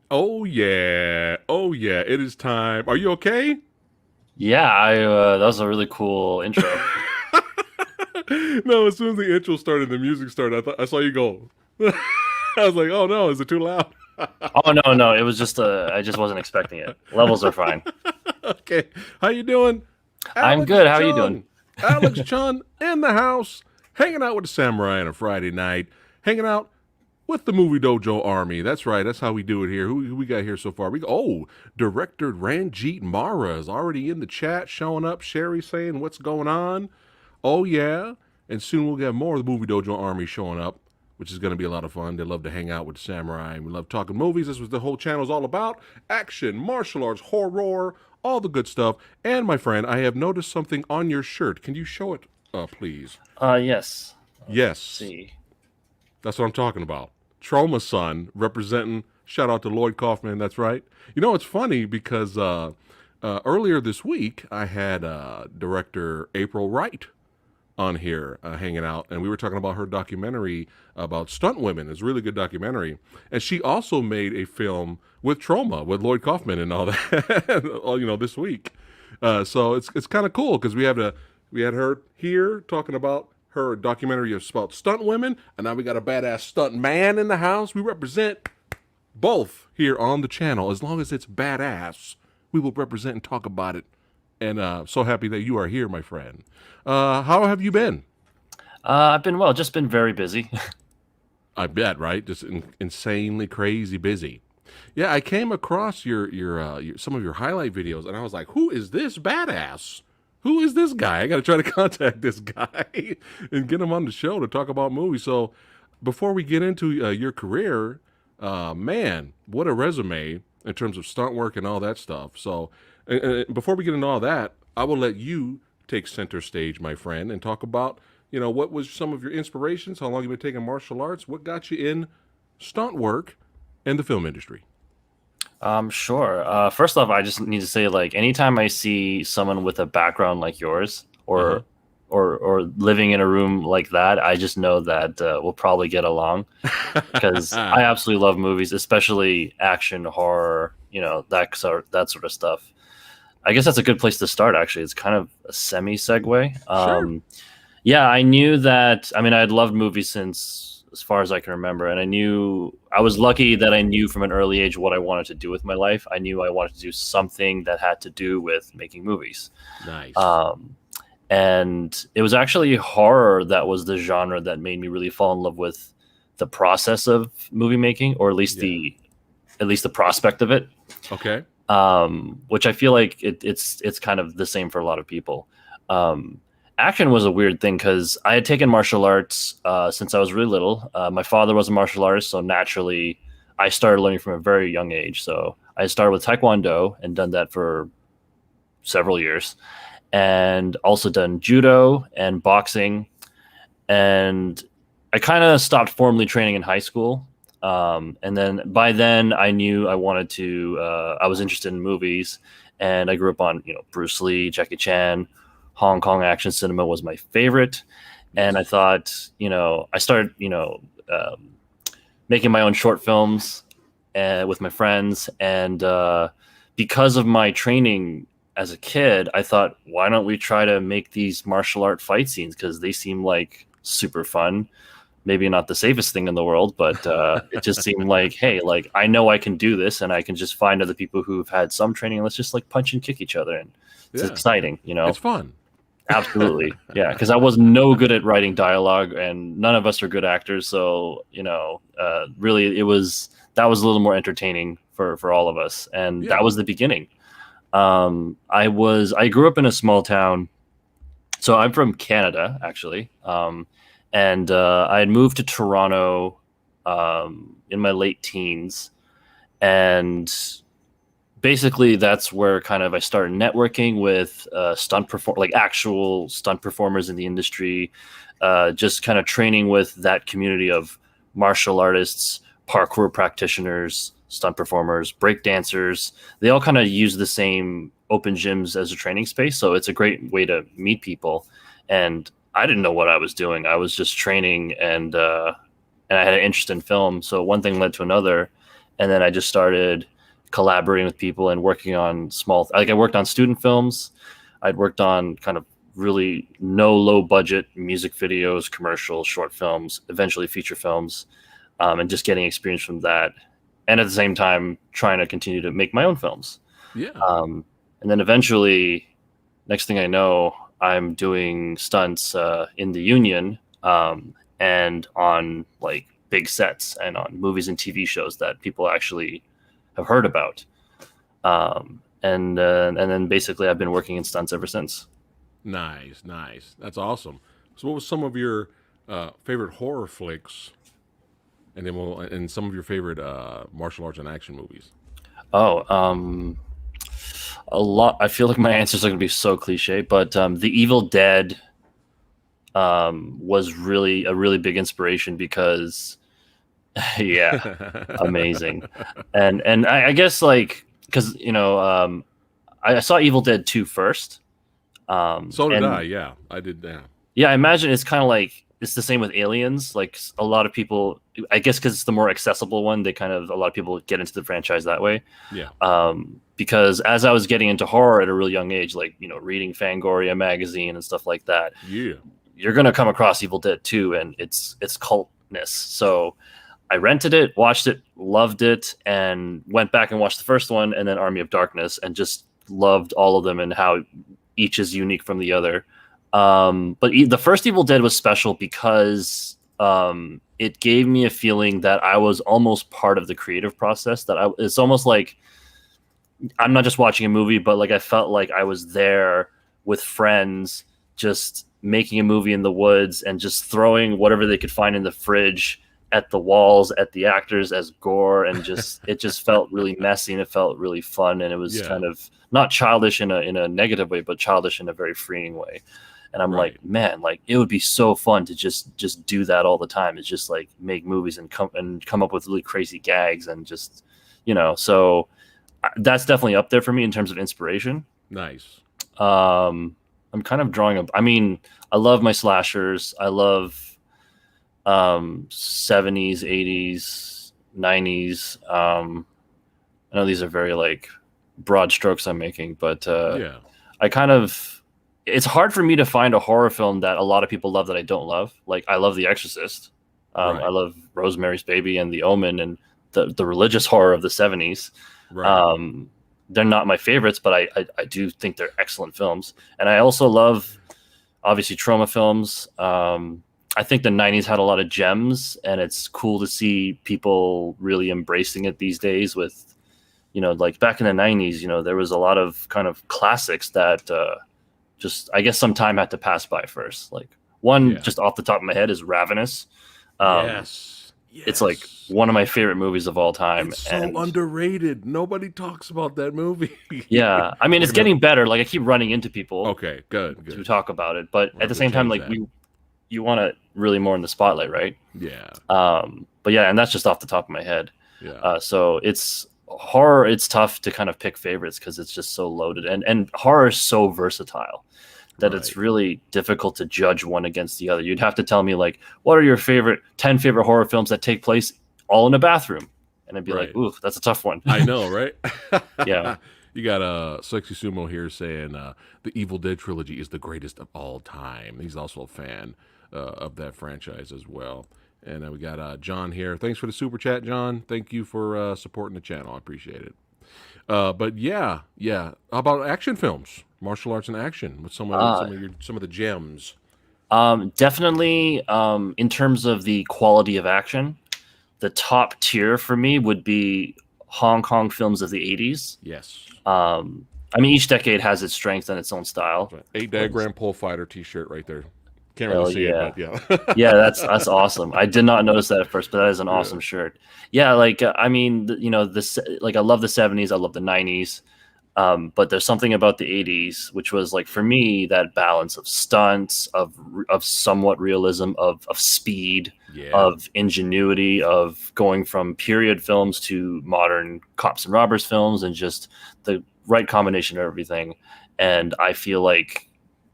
Oh yeah. Oh yeah. It is time. Are you okay? Yeah, that was a really cool intro. No, as soon as the intro started, the music started, I saw you go. I was like, oh no, is it too loud? Oh no, it was just I just wasn't expecting it. Levels are fine. Okay. How you doing? I'm Alex good. How are you doing? Chung. Alex Chung in the house, hanging out with the samurai on a Friday night, hanging out with the Movie Dojo Army. That's right. That's how we do it here. Who we got here so far? Director Ranjit Mara is already in the chat, showing up. Sherry saying what's going on. Oh yeah, and soon we'll get more of the Movie Dojo Army showing up, which is going to be a lot of fun. They love to hang out with the samurai. We love talking movies. This was the whole channel is all about: action, martial arts, horror, all the good stuff. And my friend, I have noticed something on your shirt. Can you show it, please? Yes. Let's Yes. see. That's what I'm talking about. Trauma Son representing. Shout out to Lloyd Kaufman. That's right. You know, it's funny because earlier this week I had director April Wright on here hanging out, and we were talking about her documentary about stunt women. It's a really good documentary, and she also made a film with Trauma with Lloyd Kaufman and all that. all this week. So it's kind of cool because we had her here talking about her documentary about stunt women, and now we got a badass stunt man in the house. We represent both here on the channel. As long as it's badass, we will represent and talk about it. And so happy that you are here, my friend. How have you been? I've been well. Just been very busy. I bet, right? Just insanely crazy busy. Yeah, I came across your some of your highlight videos, and I was like, "Who is this badass? Who is this guy? I got to try to contact this guy and get him on the show to talk about movies." So, before we get into your career, man, what a resume in terms of stunt work and all that stuff. So, before we get into all that, I will let you take center stage, my friend, and talk about what was some of your inspirations, how long you've been taking martial arts, what got you in stunt work and the film industry. Sure. First off, I just need to say, like, anytime I see someone with a background like yours, Uh-huh. or living in a room like that, I just know that we'll probably get along because I absolutely love movies, especially action, horror, that sort of stuff. I guess that's a good place to start. Actually, it's kind of a semi segue. Sure. Yeah, I knew that. I mean, I'd loved movies since as far as I can remember, and I was lucky that I knew from an early age what I wanted to do with my life. I knew I wanted to do something that had to do with making movies. Nice. And it was actually horror that was the genre that made me really fall in love with the process of movie making, or at least Yeah. the prospect of it. Okay. Which I feel like it's kind of the same for a lot of people. Action was a weird thing because I had taken martial arts since I was really little. My father was a martial artist, so naturally I started learning from a very young age. So I started with Taekwondo and done that for several years, and also done judo and boxing. And I kind of stopped formally training in high school. And then by then I knew I wanted to, I was interested in movies, and I grew up on, Bruce Lee, Jackie Chan. Hong Kong action cinema was my favorite. And I thought, I started, making my own short films with my friends. And because of my training as a kid, I thought, why don't we try to make these martial art fight scenes? Because they seem like super fun. Maybe not the safest thing in the world, but it just seemed like, hey, like, I know I can do this, and I can just find other people who've had some training. And let's just like punch and kick each other. And it's Yeah. exciting, It's fun. Absolutely. Yeah. Because I was no good at writing dialogue, and none of us are good actors. So, really that was a little more entertaining for all of us. And Yeah. that was the beginning. I grew up in a small town So I'm from Canada, actually, and I had moved to Toronto in my late teens, and basically that's where kind of I started networking with like actual stunt performers in the industry, just kind of training with that community of martial artists, parkour practitioners, stunt performers, break dancers. They all kind of use the same open gyms as a training space, so it's a great way to meet people. And I didn't know what I was doing. I was just training, and I had an interest in film. So one thing led to another, and then I just started collaborating with people and working on like I worked on student films. I'd worked on kind of really low budget music videos, commercials, short films, eventually feature films, and just getting experience from that. And at the same time, trying to continue to make my own films. Yeah. And then eventually, next thing I know, I'm doing stunts in the union, and on like big sets and on movies and TV shows that people actually have heard about. And then basically I've been working in stunts ever since. Nice, nice. That's awesome. So, what was some of your favorite horror flicks, and and some of your favorite martial arts and action movies? Oh, a lot. I feel like my answers are going to be so cliche, but The Evil Dead was really a really big inspiration because, yeah, amazing. And I guess like because I saw Evil Dead 2 first. So did And I. Yeah, I did. Yeah. yeah, I imagine it's kind of like it's the same with Aliens. Like a lot of people, I guess, because it's the more accessible one, a lot of people get into the franchise that way. Yeah. Because as I was getting into horror at a really young age, like reading Fangoria magazine and stuff like that, Yeah. you're gonna come across Evil Dead 2, and it's cultness. So I rented it, watched it, loved it, and went back and watched the first one, and then Army of Darkness, and just loved all of them and how each is unique from the other. But the first Evil Dead was special because it gave me a feeling that I was almost part of the creative process. It's almost like I'm not just watching a movie, but like I felt like I was there with friends, just making a movie in the woods and just throwing whatever they could find in the fridge at the walls, at the actors as gore, and it just felt really messy and it felt really fun, and it was Yeah. kind of not childish in a negative way, but childish in a very freeing way. And I'm Right. like, man, like it would be so fun to just do that all the time. It's just like make movies and come up with really crazy gags and just so that's definitely up there for me in terms of inspiration. Nice. I'm kind of drawing up. I mean, I love my slashers. I love 70s, 80s, 90s. I know these are very like broad strokes I'm making, but Yeah. I kind of it's hard for me to find a horror film that a lot of people love that I don't love. Like I love The Exorcist. Right. I love Rosemary's Baby and The Omen and the religious horror of the 70s. Right. They're not my favorites, but I do think they're excellent films. And I also love obviously trauma films. I think the 90s had a lot of gems, and it's cool to see people really embracing it these days with, like back in the 90s, there was a lot of kind of classics that just, I guess some time had to pass by first. Like one Yeah. just off the top of my head is Ravenous. Yes. It's like one of my favorite movies of all time. It's so underrated. Nobody talks about that movie. Yeah, I mean, it's getting better. Like I keep running into people Okay, good, to good. talk about it, but We'll at have the to same time, change like that. you want to really more in the spotlight, right? Yeah, But yeah, and that's just off the top of my head. yeah. So it's horror. It's tough to kind of pick favorites because it's just so loaded, and horror is so versatile that it's Right. really difficult to judge one against the other. You'd have to tell me like, what are your 10 favorite horror films that take place all in a bathroom? And I'd be like, Right. ooh, that's a tough one. I know, right? Yeah. You got Sexy Sumo here saying the Evil Dead trilogy is the greatest of all time. He's also a fan of that franchise as well. And we got John here. Thanks for the super chat, John. Thank you for supporting the channel. I appreciate it. But yeah. How about action films, martial arts and action? With some of the gems. Definitely, in terms of the quality of action, the top tier for me would be Hong Kong films of the 80s. Yes. I mean, each decade has its strengths and its own style. Right. 8 But diagram pole fighter T-shirt right there. Can't really hell see it, yeah. but yeah. Yeah, that's awesome. I did not notice that at first, but that is an Yeah. awesome shirt. Yeah, like I mean, you know, this like I love the '70s, I love the '90s, but there's something about the '80s, which was like for me that balance of stunts, of somewhat realism, of speed, Yeah. of ingenuity, of going from period films to modern cops and robbers films, and just the right combination of everything. And I feel like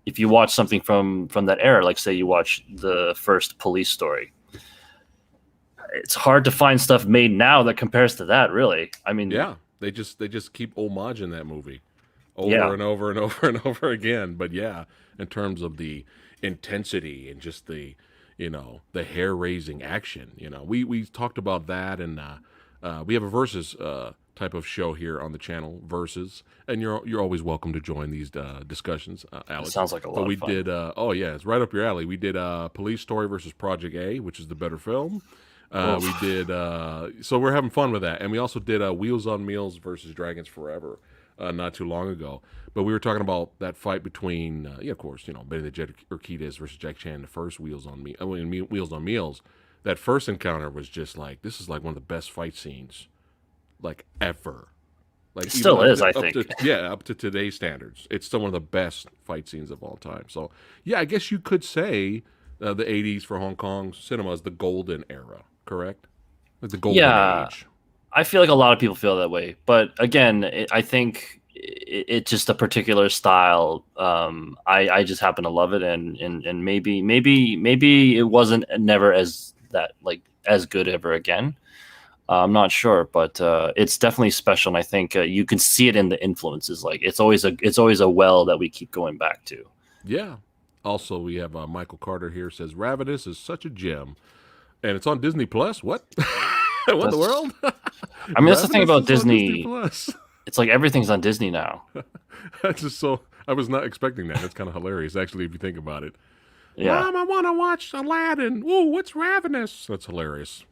if you watch something from that era, like say you watch the first Police Story, it's hard to find stuff made now that compares to that. Really, I mean, Yeah. They just keep homaging that movie over yeah, and over and over and over again. But yeah, in terms of the intensity and just the the hair raising action. We talked about that, and we have a versus type of show here on the channel, versus, and you're always welcome to join these discussions, it Alex. sounds like a So lot of we fun. did. Oh yeah, it's right up your alley. We did Police Story versus Project A, which is the better film. We Oof. did. So we're having fun with that, and we also did Wheels on Meals versus Dragons Forever not too long ago. But we were talking about that fight between, yeah, of course, Benedict Urquidez versus Jack Chan, the first Wheels on Wheels on Meals. That first encounter was just like, this is like one of the best fight scenes like ever. It Like even still up is, to I up think. to yeah, up to today's standards, it's still one of the best fight scenes of all time. So yeah, I guess you could say the '80s for Hong Kong cinema is the golden era, correct? Like the golden Yeah, age. I feel like a lot of people feel that way, but again, I think it's just a particular style. I just happen to love it, and maybe it wasn't never as that like as good ever again. I'm not sure, but it's definitely special, and I think you can see it in the influences. Like it's always a well that we keep going back to. Yeah. Also, we have Michael Carter here says Ravenous is such a gem, and it's on Disney Plus. What? What in the That's world? I mean that's the thing Ravenous about is on Disney Disney. Plus. It's like everything's on Disney now. That's just so. I was not expecting that. That's kind of hilarious, actually, if you think about it. Yeah. Mom, I want to watch Aladdin. Ooh, what's Ravenous? That's hilarious.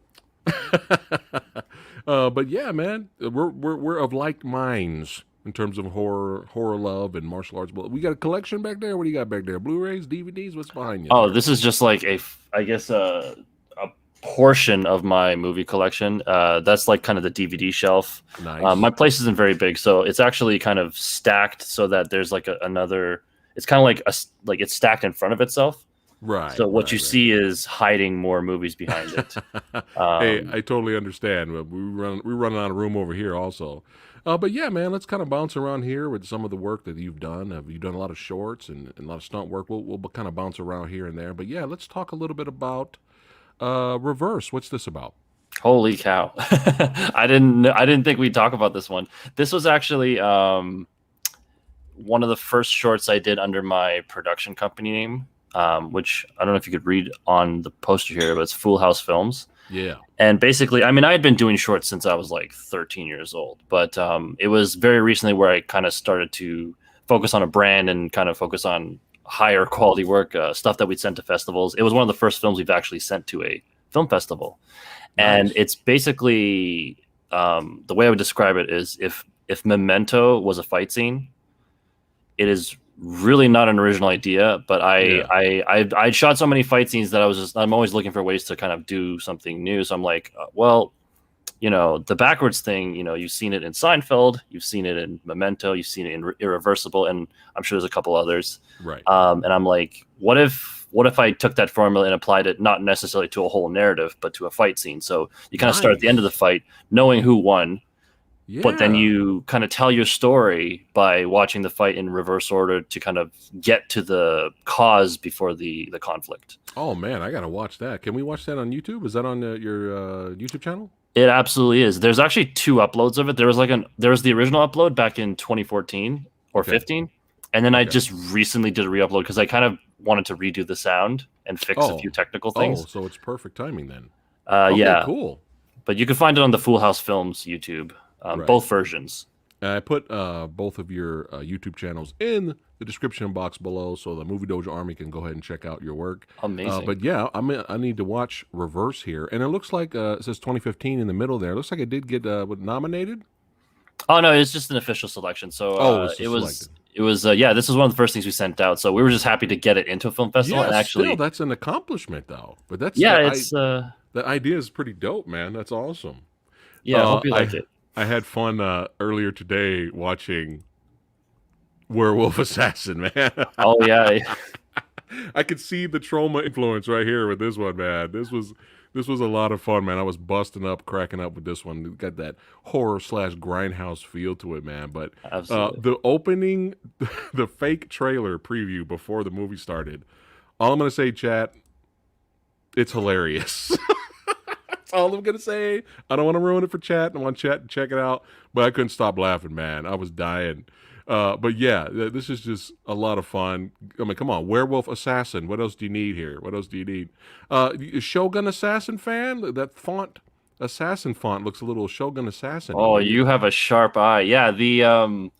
But yeah, man, we're of like minds in terms of horror love and martial arts. But we got a collection back there. What do you got back there? Blu-rays, DVDs? What's behind you Oh, there? this is just like I guess a portion of my movie collection. That's like kind of the DVD shelf. My Nice. place isn't very big, so it's actually kind of stacked so that there's like another. It's kind of like like it's stacked in front of itself. Right, So what you right, see is hiding more movies behind it. right. Hey, Um, I totally understand. We're running out of room over here also. But yeah, man, let's kind of bounce around here with some of the work that you've done. Have you done a lot of shorts and a lot of stunt work? We'll kind of bounce around here and there. But yeah, let's talk a little bit about Reverse. What's this about? Holy cow! I didn't think we'd talk about this one. This was actually one of the first shorts I did under my production company name, which I don't know if you could read on the poster here, but it's Full House Films. Yeah. And basically, I mean, I had been doing shorts since I was like 13 years old, but it was very recently where I kind of started to focus on a brand and kind of focus on higher quality work, stuff that we'd sent to festivals. It was one of the first films we've actually sent to a film festival, and Nice. it's basically the way I would describe it is if Memento was a fight scene, it is really not an original idea, but Yeah. I shot so many fight scenes that I'm always looking for ways to kind of do something new. So I'm like, well, the backwards thing, you've seen it in Seinfeld, you've seen it in Memento, you've seen it in Irreversible, and I'm sure there's a couple others. Right. And I'm like, what if I took that formula and applied it not necessarily to a whole narrative, but to a fight scene? So you kind of start at the end of Nice. the fight, knowing who won, but then Yeah. you kind of tell your story by watching the fight in reverse order to kind of get to the cause before the conflict. Oh man, I gotta watch that. Can we watch that on YouTube? Is that on your YouTube channel? It absolutely is. There's actually two uploads of it. There was the original upload back in 2014 or Okay. 15, and then I Okay. just recently did a re-upload because I kind of wanted to redo the sound and fix a few Oh. technical Oh, things. so it's perfect timing then. Okay, Yeah, cool. but you can find it on the Full House Films YouTube, Right. both versions. I put both of your YouTube channels in the description box below, so the Movie Dojo Army can go ahead and check out your work. Amazing. But yeah, I need to watch Reverse here, and it looks like it says 2015 in the middle there. It looks like it did get nominated. Oh no, it's just an official selection. So Oh, it's it just was selected. it was yeah. This was one of the first things we sent out. So we were just happy to get it into a film festival Yeah, and still actually, that's an accomplishment though. But that's yeah, that I it's that idea is pretty dope, man. That's awesome. yeah. I Uh, hope you like I it. I had fun earlier today watching Werewolf Assassin, man. Oh yeah, I could see the trauma influence right here with this one, man. This was a lot of fun, man. I was busting up, cracking up with this one. It got that horror slash grindhouse feel to it, man. But absolutely. the opening, the fake trailer preview before the movie started. All I'm gonna say, chat, it's hilarious. That's all I'm gonna say. I don't want to ruin it for chat. I want chat to check it out, but I couldn't stop laughing, man. I was dying. But yeah, this is just a lot of fun. I mean, come on, Werewolf Assassin. What else do you need here? What else do you need? Shogun Assassin fan? That font, Assassin font, looks a little Shogun Assassin. Oh, you have a sharp eye. Yeah, the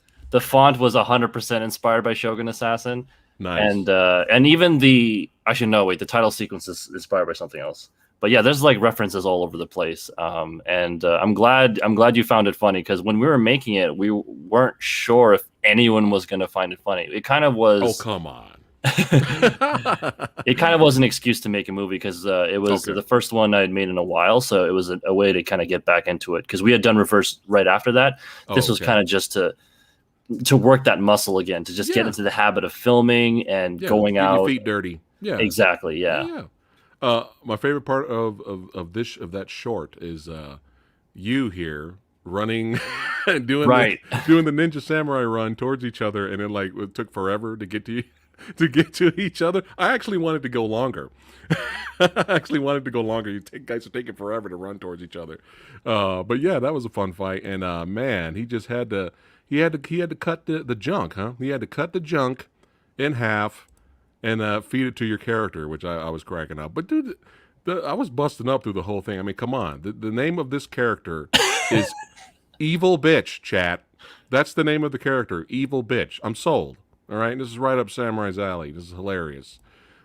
font was 100% inspired by Shogun Assassin, Nice. and even the actually no wait, the title sequence is inspired by something else. But yeah, there's like references all over the place. And I'm glad you found it funny because when we were making it, we weren't sure if anyone was going to find it funny. It kind of Oh, was. come on. It kind of was an excuse to make a movie because it was Okay. the first one I had made in a while, so it was a way to kind of get back into it because we had done reverse right after that. Oh, This was okay. kind of just to work that muscle again, to just get Yeah. into the habit of filming and Yeah. going Getting your out. feet dirty. Yeah. Exactly, Yeah. yeah. Yeah. My favorite part of that short is you here running and Right. doing the Ninja Samurai run towards each other, and then like it took forever to get to you, to get to each other. I actually wanted to go longer. I actually wanted to go longer. Guys are taking forever to run towards each other. But yeah, that was a fun fight, and man, he had to cut the junk, huh? He had to cut the junk in half and feed it to your character, which I was cracking up. But dude, I was busting up through the whole thing. I mean, come on. The name of this character is Evil Bitch, chat. That's the name of the character, Evil Bitch. I'm sold. All right, this is right up Samurai's alley. This is hilarious.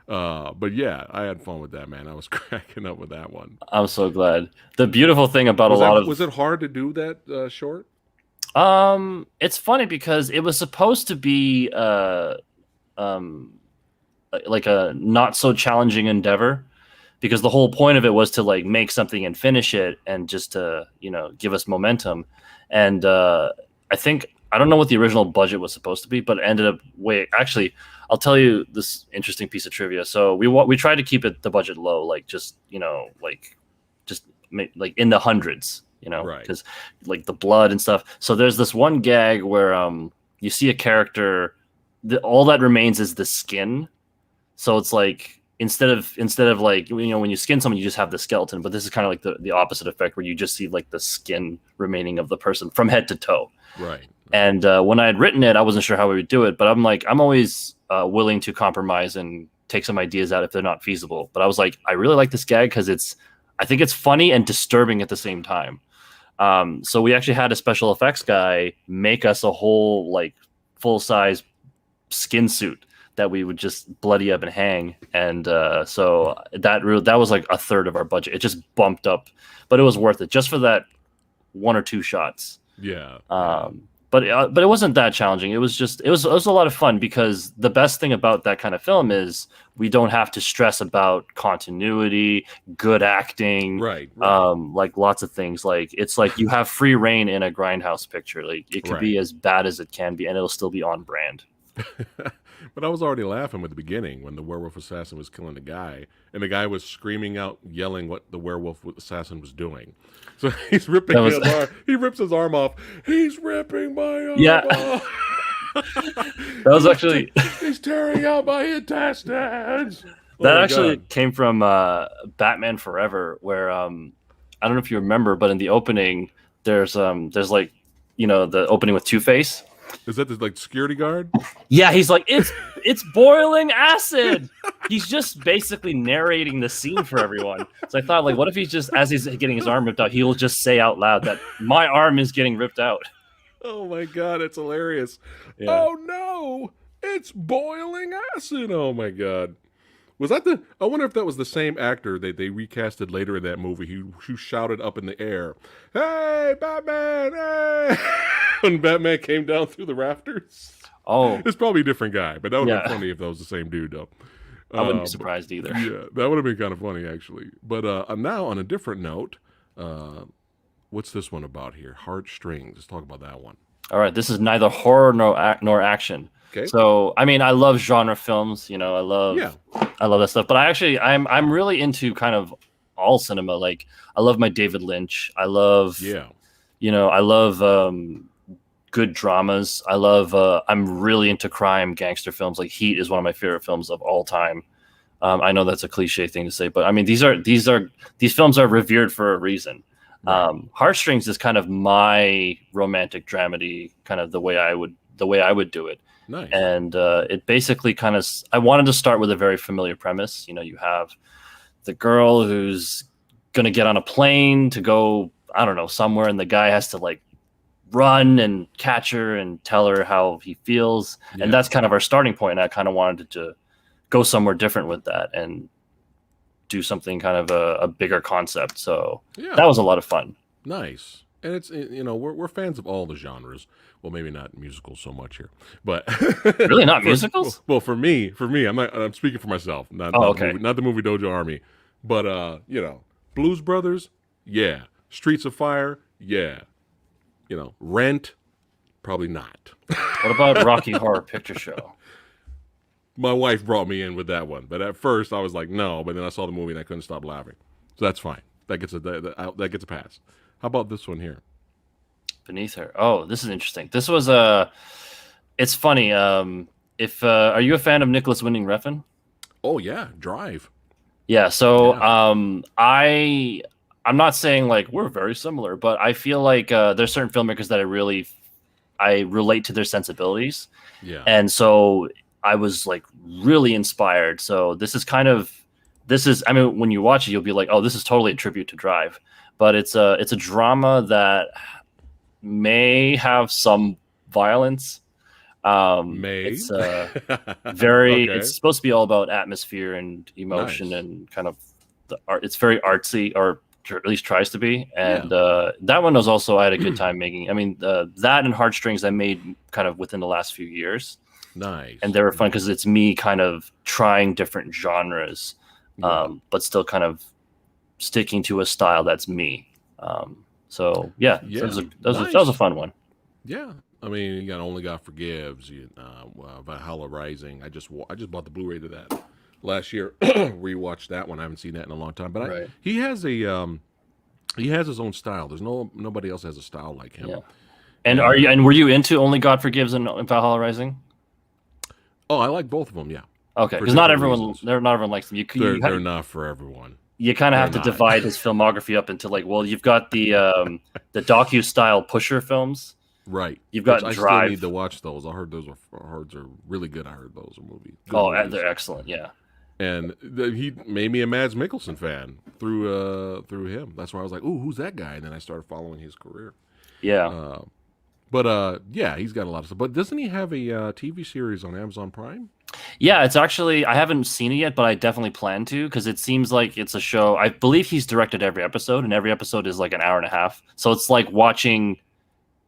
But yeah, I had fun with that, man. I was cracking up with that one. I'm so glad. The beautiful thing about a Was lot that of was it hard to do that short? it's funny because it was supposed to be um like a not so challenging endeavor because the whole point of it was to like make something and finish it and just to give us momentum. And I don't know what the original budget was supposed to be, but it ended up way actually. I'll tell you this interesting piece of trivia. So we tried to keep the budget low, like just just like in the hundreds, Right. because like the blood and stuff. So there's this one gag where you see a character, all that remains is the skin. So it's like instead of like when you skin someone, you just have the skeleton. But this is kind of like the opposite effect where you just see like the skin remaining of the person from head to toe. Right. And when I had written it, I wasn't sure how we would do it, but I'm always willing to compromise and take some ideas out if they're not feasible. But I was like, I really like this gag because I think it's funny and disturbing at the same time. So we actually had a special effects guy make us a whole like full size skin suit that we would just bloody up and hang. And so that was like a third of our budget. It just bumped up, but it was worth it just for that one or two shots. Yeah. But it wasn't that challenging. It was a lot of fun because the best thing about that kind of film is we don't have to stress about continuity, good acting, Right. like lots of things. Like it's like you have free reign in a grindhouse picture. Like it could be Right. as bad as it can be, and it'll still be on brand. But I was already laughing at the beginning when the werewolf assassin was killing the guy, and the guy was screaming out, yelling what the werewolf assassin was doing. So he's ripping That was his arm. He rips his arm off. He's ripping my arm yeah. off. That was actually He's tearing out my intestines. Oh that my actually god! came from Batman Forever, where I don't know if you remember, but in the opening, there's like the opening with Two-Face. Is that the like security guard? Yeah, he's like, it's boiling acid. He's just basically narrating the scene for everyone. So I thought, like, what if he's just as he's getting his arm ripped out, he'll just say out loud that my arm is getting ripped out. Oh my god, it's hilarious. Yeah. Oh no, it's boiling acid. Oh my god. Was that the? I wonder if that was the same actor that they recasted later in that movie who shouted up in the air, "Hey, Batman! Hey!" when Batman came down through the rafters. Oh, It's probably a different guy, but that would have been yeah. funny if that was the same dude, though. I wouldn't be But surprised either. yeah, that would have been kind of funny actually. But now on a different note, uh, what's this one about here? Heartstrings. Let's talk about that one. All right, this is neither horror nor action. Okay. So, I mean, I love genre films. Yeah. I love that stuff. But I'm really into kind of all cinema. Like, I love my David Lynch. Yeah. I love good dramas. I'm really into crime gangster films. Like Heat is one of my favorite films of all time. I know that's a cliche thing to say, but I mean, these films are revered for a reason. Right. Heartstrings is kind of my romantic dramedy, kind of the way I would do it. Nice. And it basically kind of, I wanted to start with a very familiar premise. You have the girl who's going to get on a plane to go, I don't know, somewhere, and the guy has to like run and catch her and tell her how he feels. Yeah. And that's kind of our starting point. And I kind of wanted to go somewhere different with that and do something kind of a bigger concept. So Yeah. that was a lot of fun. Nice. And it's we're fans of all the genres. Well, maybe not musicals so much here, but Really, not musicals? Well, for me, I'm speaking for myself, Okay. not the movie Dojo Army, but Blues Brothers, yeah, Streets of Fire, yeah, Rent, probably not. What about Rocky Horror Picture Show? My wife brought me in with that one, but at first I was like, no, but then I saw the movie and I couldn't stop laughing, so that's fine. That gets a pass. How about this one here? Beneath Her. Oh, this is interesting. This was it's funny. If are you a fan of Nicholas Winding Refn? Oh yeah, Drive. Yeah. So Yeah. I'm not saying like we're very similar, but I feel like there's certain filmmakers that I relate to their sensibilities, Yeah. and so I was like really inspired. So I mean, when you watch it, you'll be like, oh, this is totally a tribute to Drive, but it's a drama that may have some violence. May. It's very. Okay. It's supposed to be all about atmosphere and emotion Nice. and kind of the art. It's very artsy, or at least tries to be. And Yeah. that one was also, I had a good time making. I mean, that and Heartstrings I made kind of within the last few years, Nice. and they were fun because it's me kind of trying different genres, Yeah. but still kind of sticking to a style that's me. So yeah, Yeah. that was a fun one. Yeah. I mean, you got Only God Forgives, Valhalla Rising. I just bought the Blu-ray to that last year. Rewatched that one. I haven't seen that in a long time. But Right. he has his own style. There's nobody else has a style like him. Yeah. And were you into Only God Forgives and Valhalla Rising? Oh, I like both of them. Yeah. Okay, For because not different everyone reasons. not everyone likes them. They're not for everyone. You kind of have to They're not. divide his filmography up into like, well, you've got the docu style Pusher films. Right. You've got Which I Drive. still need to watch those. I heard those are really good. I heard those are movies. Good Oh, movies. they're excellent. Yeah. And he made me a Mads Mikkelsen fan through him. That's why I was like, "Ooh, who's that guy?" And then I started following his career. Yeah. But yeah, he's got a lot of stuff. But doesn't he have a TV series on Amazon Prime? Yeah, it's actually, I haven't seen it yet, but I definitely plan to because it seems like it's a show. I believe he's directed every episode, and every episode is like an hour and a half. So it's like watching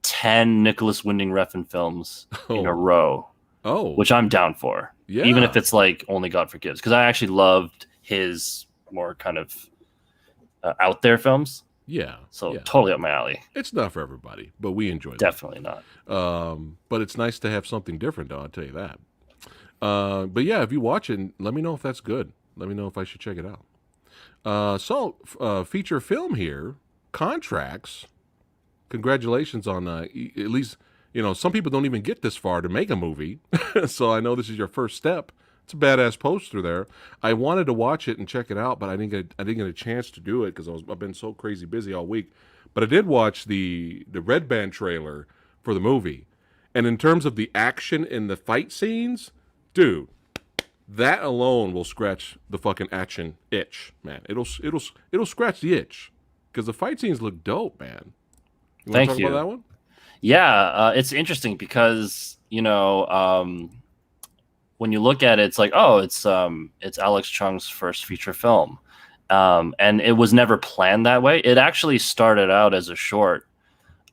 10 Nicholas Winding Refn films in a row, Oh, which I'm down for. yeah. Even if it's like Only God Forgives, because I actually loved his more kind of out there films. Yeah. So yeah. totally up my alley. It's not for everybody, but we enjoy it. Definitely not. But it's nice to have something different, though. I'll tell you that. But yeah, if you watch it, let me know if that's good. Let me know if I should check it out. Feature film here, Contracts. Congratulations on at least, some people don't even get this far to make a movie. So I know this is your first step. It's a badass poster there. I wanted to watch it and check it out, but I didn't get a chance to do it because I've been so crazy busy all week. But I did watch the Red Band trailer for the movie. And in terms of the action in the fight scenes, dude, that alone will scratch the fucking action itch, man. It'll scratch the itch because the fight scenes look dope, man. You want to talk about that one? Yeah, it's interesting because when you look at it, it's like, oh, it's Alex Chung's first feature film, and it was never planned that way. It actually started out as a short,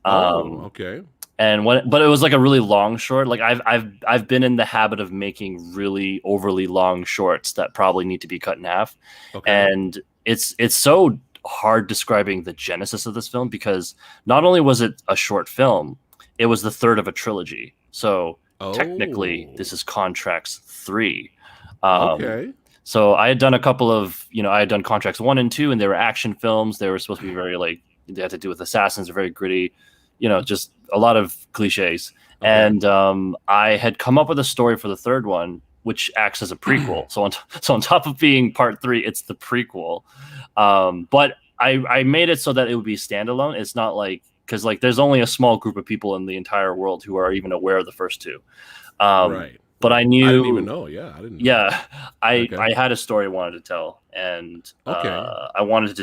Oh, um, okay. but it was like a really long short. Like I've been in the habit of making really overly long shorts that probably need to be cut in half, Okay. and it's so hard describing the genesis of this film because not only was it a short film, it was the third of a trilogy. So technically, Oh, this is Contracts 3. Um, okay. so I had done a couple of, I had done Contracts 1 and 2, and they were action films. They were supposed to be very like they had to do with assassins, they're very gritty, just a lot of cliches. Okay. And I had come up with a story for the third one, which acts as a prequel. So on top of being part 3, it's the prequel. But I made it so that it would be standalone. It's not like because like there's only a small group of people in the entire world who are even aware of the first two. Right. But I Right. I didn't even knew, know. Yeah, I didn't know. yeah, I Okay. I had a story I wanted to tell, and Okay. I wanted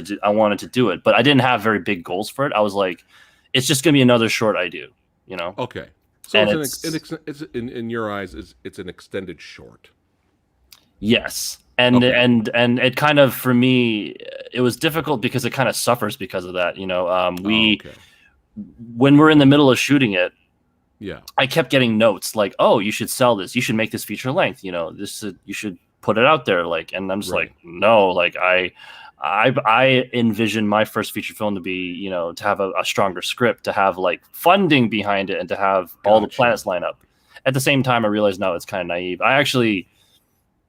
to do it, but I didn't have very big goals for it. I was like, it's just gonna be another short I do, Okay. So and it's it's it's in your eyes it's an extended short. yes, and Okay. and it kind of for me it was difficult because it kind of suffers because of that. Oh, We okay. when we're in the middle of shooting it, Yeah. I kept getting notes like, "Oh, you should sell this. You should make this feature length. You should put it out there." Like, and I'm just Right. like, "No." Like, I envision my first feature film to be, to have a stronger script, to have like funding behind it, and to have all the Gotcha. planets line up. At the same time, I realized now it's kind of naive.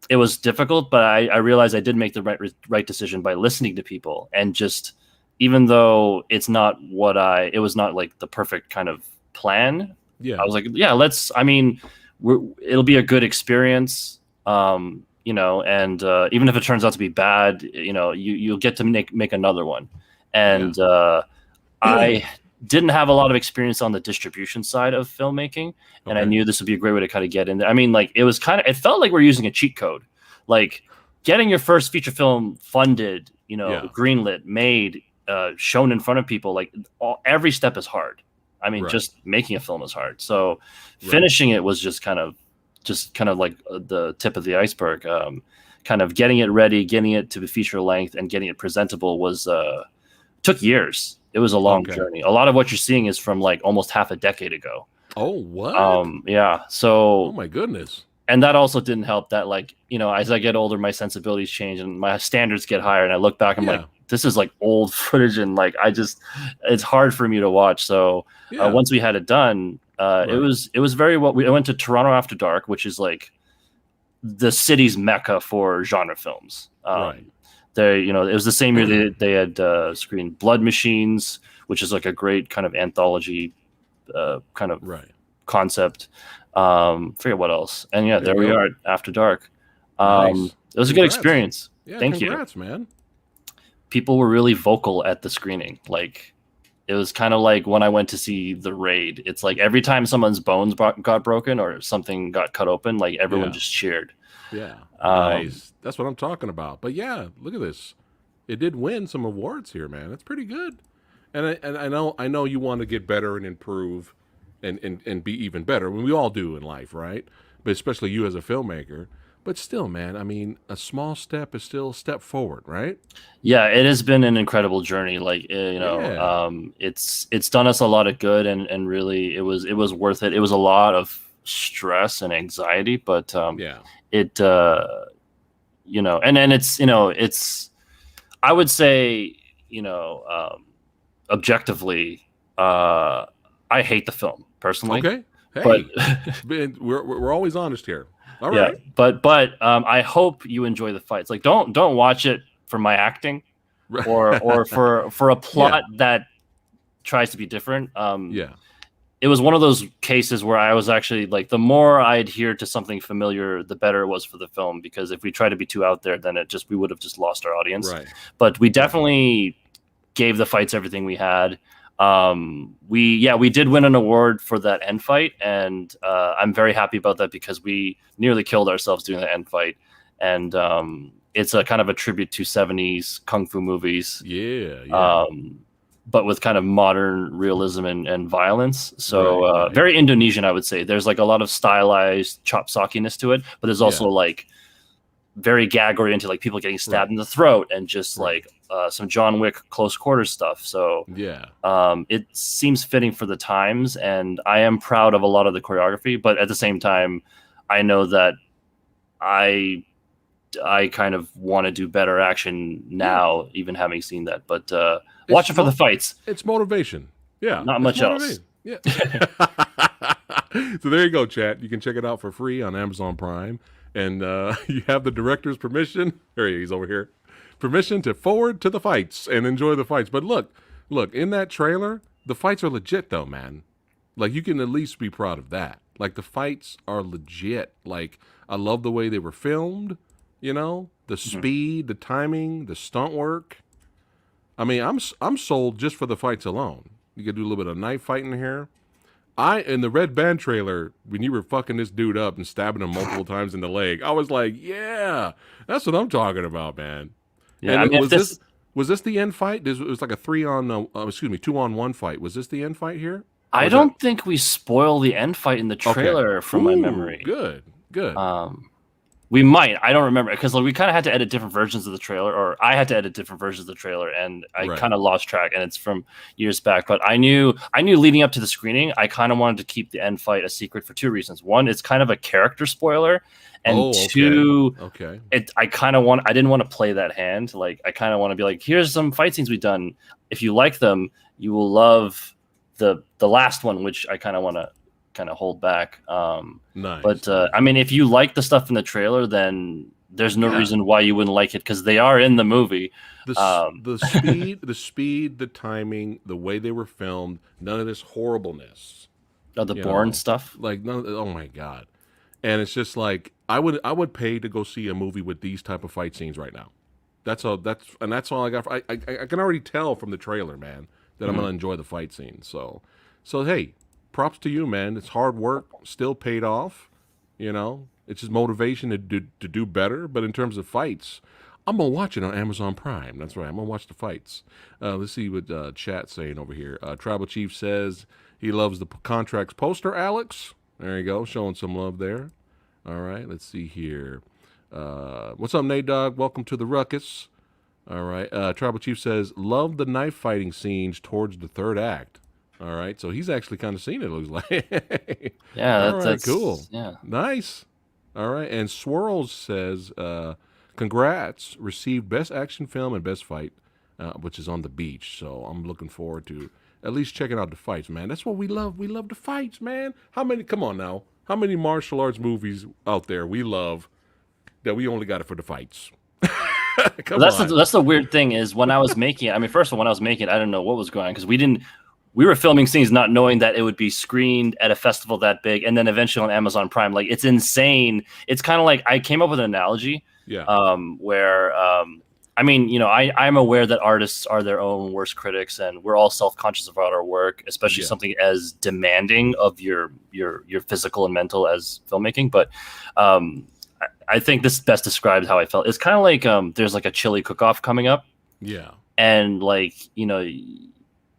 It was difficult, but I realized I did make the right decision by listening to people and just, even though it was not like the perfect kind of plan. I Yeah. was like, yeah, I mean, it'll be a good experience. And even if it turns out to be bad, you'll get to make another one. Yeah. And I didn't have a lot of experience on the distribution side of filmmaking, and I Okay. knew this would be a great way to kind of get in there. I mean, like it felt like we're using a cheat code, like getting your first feature film funded, Yeah. greenlit, made, shown in front of people. Like every step is hard. I mean, Right. just making a film is hard. So Right. finishing it was just kind of like the tip of the iceberg. Kind of getting it ready, getting it to be feature length, and getting it presentable was took years. It was a long Okay. journey. A lot of what you're seeing is from like almost half a decade ago. Oh, what? Yeah. Oh So, my goodness. and that also didn't help that, like, as I get older, my sensibilities change and my standards get higher. And I look back, I'm like, Yeah. this is like old footage. And like, it's hard for me to watch. So, Yeah. once we had it done, Right. it was very well. I went to Toronto After Dark, which is like the city's mecca for genre films. Right. It was the same year they had screened Blood Machines, which is like a great kind of anthology kind of Right. concept. Forget what else. And yeah, There you there we go. are After Dark. Nice. It was a good Congrats. experience. Yeah, Thank you. congrats, man. People were really vocal at the screening. Like it was kind of like when I went to see The Raid. It's like every time someone's bones got broken or something got cut open, like everyone Yeah. just cheered. Yeah. Um, Nice. That's what I'm talking about. But yeah, look at this. It did win some awards here, man. That's pretty good. And I know you want to get better and improve and be even better. I mean, we all do in life, right? But especially you as a filmmaker. But still, man, I mean, a small step is still a step forward, right? Yeah, it has been an incredible journey. Like Yeah. it's done us a lot of good, and really it was worth it. It was a lot of stress and anxiety, but Yeah. it and then it's I would say objectively, I hate the film personally, Okay. but Hey, we're always honest here. All yeah, right. but I hope you enjoy the fights. Like don't watch it for my acting or for a Yeah. plot that tries to be different. Yeah. It was one of those cases where I was actually like, the more I adhered to something familiar, the better it was for the film. Because if we try to be too out there, then we would have just lost our audience. Right. But we Right. definitely gave the fights everything we had. We did win an award for that end fight, and I'm very happy about that because we nearly killed ourselves doing the end fight. And it's a kind of a tribute to 70s kung fu movies. Yeah. Yeah. but with kind of modern realism and violence. So Right. very Indonesian, I would say. There's like a lot of stylized chop sockiness to it, but there's also Yeah. like very gag oriented, like people getting stabbed Right. in the throat and just Right. like some John Wick close quarters stuff. So Yeah. it seems fitting for the times, and I am proud of a lot of the choreography. But at the same time, I know that I I kind of want to do better action Yeah. now, even having seen that. But It's watch it for the fights, it's motivation. Yeah. not It's much else. motivation. Yeah. So there you go, chat. You can check it out for free on Amazon Prime. And you have the director's permission. There he's over here. Permission to forward to the fights and enjoy the fights. But look, in that trailer, the fights are legit though, man. Like you can at least be proud of that. Like the fights are legit. Like I love the way they were filmed, the speed, the timing, the stunt work. I mean, I'm sold just for the fights alone. You could do a little bit of knife fighting here. In the Red Band trailer, when you were fucking this dude up and stabbing him multiple times in the leg, I was like, yeah, that's what I'm talking about, man. Yeah, And I mean, if was this the end fight? It was like a 2-on-1 fight. Was this the end fight here? Or I was that? don't think we spoil the end fight in the Okay. trailer from my Ooh, memory. good. We might. I don't remember because like we kind of had to edit different versions of the trailer, or I had to edit different versions of the trailer, and I Right. kind of lost track. And it's from years back, but I knew leading up to the screening, I kind of wanted to keep the end fight a secret for two reasons. One, it's kind of a character spoiler, and Okay. two, Okay. I didn't want to play that hand. Like I kind of want to be like, here's some fight scenes we've done. If you like them, you will love the last one, which I kind of want to kind of hold back. Nice. But I mean, if you like the stuff in the trailer, then there's no Yeah. reason why you wouldn't like it because they are in the movie. The speed, the timing, the way they were filmed, none of this horribleness. The You Bourne know, stuff. Like none. Oh my god! And it's just like I would pay to go see a movie with these type of fight scenes right now. That's all I got. I can already tell from the trailer, man, that I'm gonna enjoy the fight scene. So hey, props to you, man. It's hard work, still paid off. It's just motivation to do better. But in terms of fights, I'm gonna watch it on Amazon Prime. That's right. I'm gonna watch the fights. Let's see what chat's saying over here. Tribal Chief says he loves the contracts poster. Alex, there you go, showing some love there. All right. Let's see here. What's up, Nate Dogg? Welcome to the ruckus. All right. Tribal Chief says love the knife fighting scenes towards the third act. All right. So he's actually kind of seen it. Looks like. Yeah, All right. that's Cool. Yeah, Nice. All right. And Swirls says, congrats, received Best Action Film and Best Fight, which is on the beach. So I'm looking forward to at least checking out the fights, man. That's what we love. We love the fights, man. Come on now. How many martial arts movies out there we love that we only got it for the fights? Come on. that's the weird thing is when I was making it. I mean, first of all, when I was making it, I didn't know what was going on because we were filming scenes not knowing that it would be screened at a festival that big and then eventually on Amazon Prime. Like it's insane. It's kind of like I came up with an analogy. Yeah. Where I mean, I'm aware that artists are their own worst critics, and we're all self-conscious about our work, especially something as demanding of your physical and mental as filmmaking. But I think this best describes how I felt. It's kind of like there's like a chili cook-off coming up. Yeah. And like,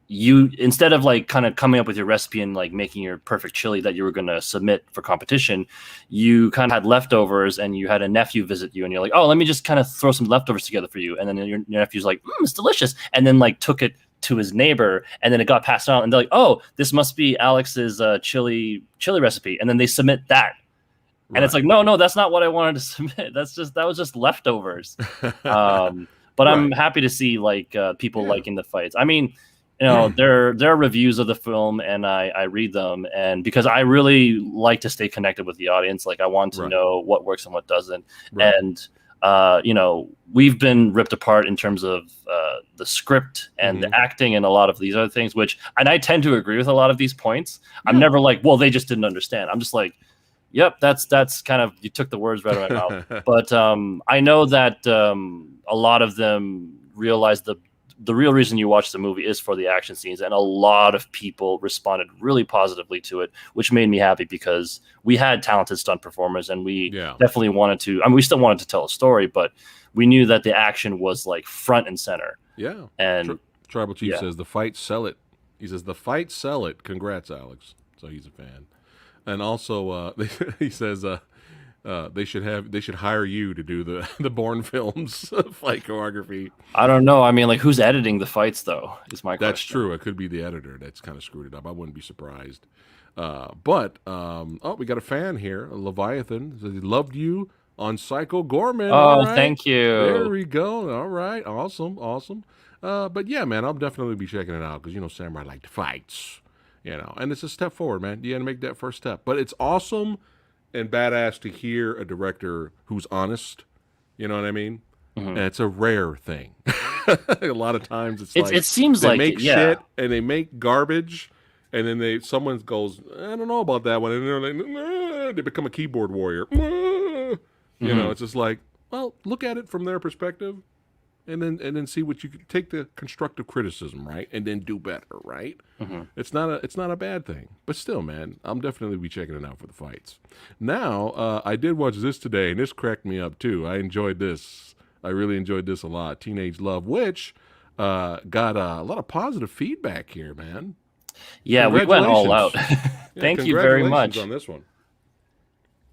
you instead of like kind of coming up with your recipe and like making your perfect chili that you were going to submit for competition, you kind of had leftovers and you had a nephew visit you and you're like, oh, let me just kind of throw some leftovers together for you. And then your nephew's like, it's delicious. And then like took it to his neighbor and then it got passed on and they're like, oh, this must be Alex's chili recipe. And then they submit that. Right. And it's like, no, that's not what I wanted to submit. That was just leftovers. But I'm happy to see like people liking the fights. I mean, there are reviews of the film and I read them, and because I really like to stay connected with the audience, like I want to know what works and what doesn't. And we've been ripped apart in terms of the script and the acting and a lot of these other things, and I tend to agree with a lot of these points. I'm never like, well, they just didn't understand. I'm just like, yep, that's kind of, you took the words right out of my mouth. But I know that a lot of them realize the real reason you watch the movie is for the action scenes, and a lot of people responded really positively to it, which made me happy because we had talented stunt performers and we definitely wanted to, I mean, we still wanted to tell a story, but we knew that the action was like front and center. Yeah. And Tribal Chief Yeah. says the fight sell it. He says the fight sell it. Congrats, Alex. So he's a fan. And also, he says they should hire you to do the Bourne films fight choreography. I don't know. I mean, like, who's editing the fights though? Is my question. That's true. It could be the editor that's kind of screwed it up. I wouldn't be surprised. But we got a fan here, Leviathan. Says he loved you on Psycho Gorman. Oh, All right. thank you. There we go. All right, awesome. But yeah, man, I'll definitely be checking it out because Samurai like to fights. And it's a step forward, man. You got to make that first step. But it's awesome and badass to hear a director who's honest. You know what I mean? Mhm. And it's a rare thing. A lot of times It seems they like make yeah. shit and they make garbage, and then someone goes, I don't know about that one, and they're like, nah, they become a keyboard warrior. It's just like, well, look at it from their perspective, and then see what you can take the constructive criticism, right, and then do better, right? It's not a bad thing, but still, man, I'm definitely be checking it out for the fights. Now, I did watch this today, and this cracked me up too. I enjoyed this. I really enjoyed this a lot. Teenage Love, which got a lot of positive feedback here, man. Yeah, we went all out. Congratulations. Thank you very Congratulations much. on this one.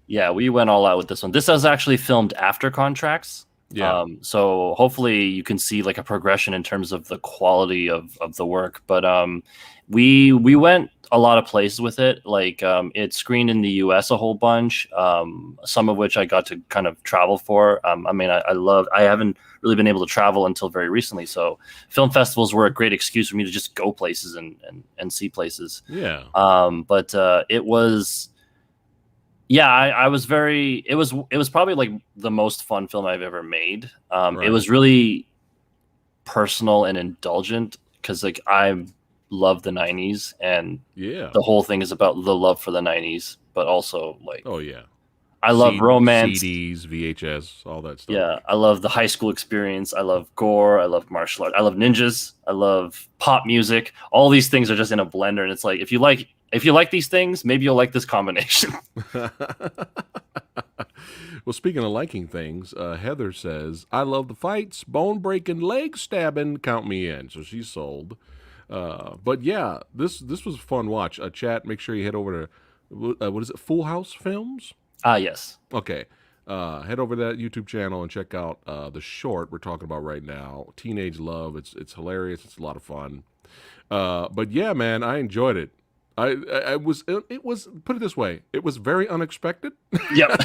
Yeah, we went all out with this one. This was actually filmed after contracts. Yeah. So hopefully you can see like a progression in terms of the quality of the work. But we went a lot of places with it. Like it screened in the US a whole bunch, some of which I got to kind of travel for. I haven't really been able to travel until very recently. So film festivals were a great excuse for me to just go places and see places. Yeah. But it was, yeah, I was very, it was probably like the most fun film I've ever made. Right. It was really personal and indulgent because like I love the 90s, and Yeah. the whole thing is about the love for the 90s, but also like, Oh yeah. I love romance, CDs, VHS, all that stuff. yeah, I love the high school experience, I love gore, I love martial art, I love ninjas, I love pop music. All these things are just in a blender, and it's like if you like these things, maybe you'll like this combination. Well, speaking of liking things, Heather says, I love the fights, bone breaking, leg stabbing, count me in. So she's sold. But yeah, this was a fun watch. Chat, make sure you head over to, what is it, Full House Films? Yes. Okay. Head over to that YouTube channel and check out the short we're talking about right now, Teenage Love. It's hilarious. It's a lot of fun. But yeah, man, I enjoyed it. It was put it this way, it was very unexpected. Yep.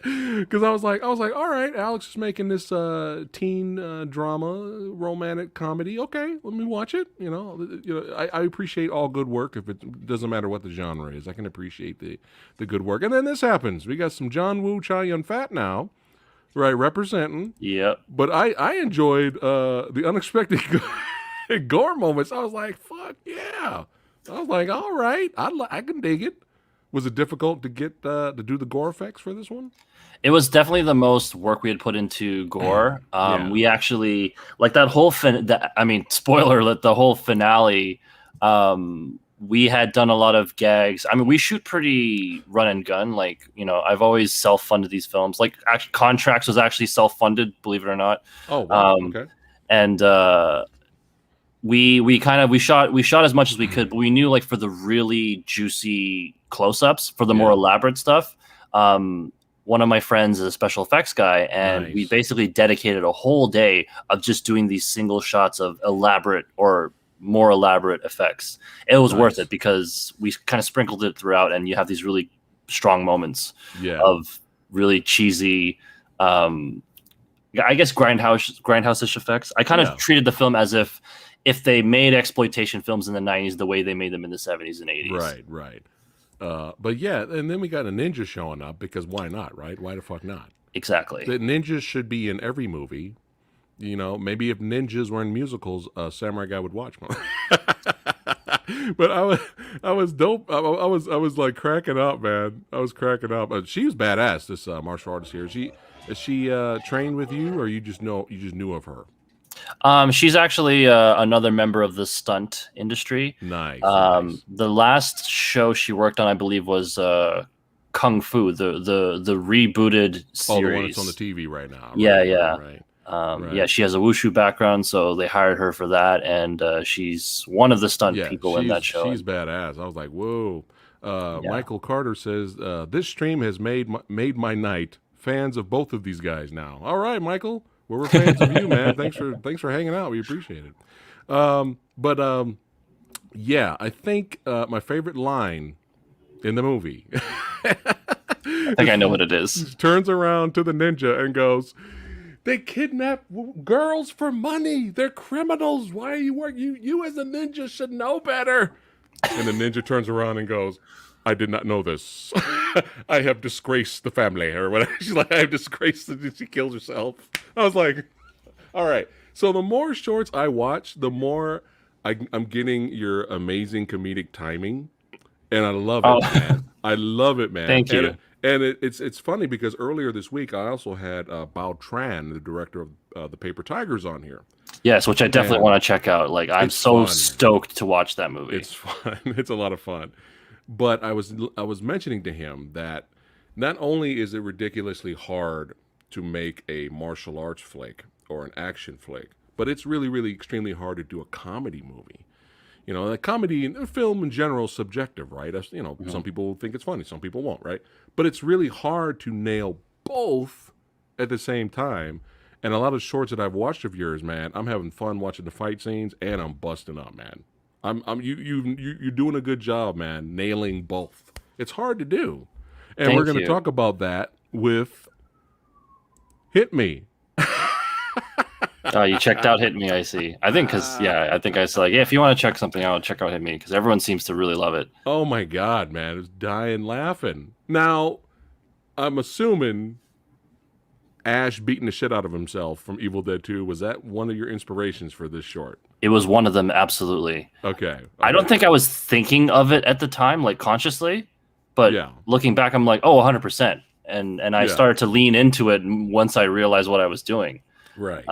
Because I was like, all right, Alex is making this teen drama, romantic comedy. Okay, let me watch it. I appreciate all good work. If it doesn't matter what the genre is, I can appreciate the good work. And then this happens. We got some John Woo, Chow Yun Fat now, right, representing. Yep. But I enjoyed the unexpected gore moments. I was like, fuck yeah. I was like, all right, I can dig it. Was it difficult to get to do the gore effects for this one? It was definitely the most work we had put into gore. Yeah. We actually like that whole spoiler alert, the whole finale. We had done a lot of gags. I mean, we shoot pretty run and gun. Like, I've always self-funded these films. Like, actually, Contracts was actually self-funded, believe it or not. Oh, wow. Okay. And we shot as much as we could, but we knew like for the really juicy close-ups, for the more elaborate stuff, one of my friends is a special effects guy, and we basically dedicated a whole day of just doing these single shots of elaborate or more elaborate effects. It was worth it because we kind of sprinkled it throughout, and you have these really strong moments of really cheesy, I guess grindhouse-ish effects. I kind of treated the film as if they made exploitation films in the 90s the way they made them in the 70s and 80s. Right. But yeah, and then we got a ninja showing up because why not, right? Why the fuck not? Exactly. The ninjas should be in every movie. Maybe if ninjas were in musicals, Samurai Guy would watch more. But I was dope. I was like cracking up, man. I was cracking up. She was badass. This martial artist here. Is she trained with you, or you just knew of her? She's actually another member of the stunt industry. Nice. The last show she worked on, I believe, was Kung Fu, the rebooted series. Oh, the one that's on the TV right now. Yeah. Right. Yeah, Right. she has a wushu background, so they hired her for that, and she's one of the stunt Yeah, people in that show. she's And badass. I was like, whoa. yeah, Michael Carter says this stream has made my night. Fans of both of these guys now. All right, Michael. Well, we're fans of you, man. Thanks for hanging out. We appreciate it. But yeah, I think my favorite line in the movie I think I know what it is. turns around to the ninja and goes, "They kidnap girls for money. They're criminals. Why are you working? You as a ninja should know better." And the ninja turns around and goes, "I did not know this. I have disgraced the family," or whatever. She's like, "I have disgraced," and she kills herself. I was like, all right. So the more shorts I watch, the more I'm getting your amazing comedic timing, and I love Oh, it, man. I love it, man. thank you. It's funny because earlier this week I also had Bao Tran, the director of the Paper Tigers, on here, Yes, which I definitely and want to check out. Like, I'm it's so fun. stoked to watch that movie. It's fun. It's a lot of fun. But I was mentioning to him that not only is it ridiculously hard to make a martial arts flick or an action flick, but it's really, really extremely hard to do a comedy movie. You know, the comedy and film in general is subjective, right? Some Mhm. people think it's funny, some people won't, right? But it's really hard to nail both at the same time. And a lot of shorts that I've watched of yours, man, I'm having fun watching the fight scenes, and I'm busting up, man. You're doing a good job, man, nailing both. It's hard to do, and we're Thank going to you. talk about that with Hit Me. Oh, you checked out Hit Me, I see. I think because, yeah, I think I said, like, yeah, if you want to check something out, check out Hit Me because everyone seems to really love it. Oh my God, man, I was dying laughing. Now, I'm assuming Ash beating the shit out of himself from Evil Dead 2, was that one of your inspirations for this short? It was one of them, absolutely. Okay, I don't okay. think I was thinking of it at the time, like consciously, but Yeah, looking back, I'm like, oh, 100%. And I yeah, started to lean into it once I realized what I was doing. right.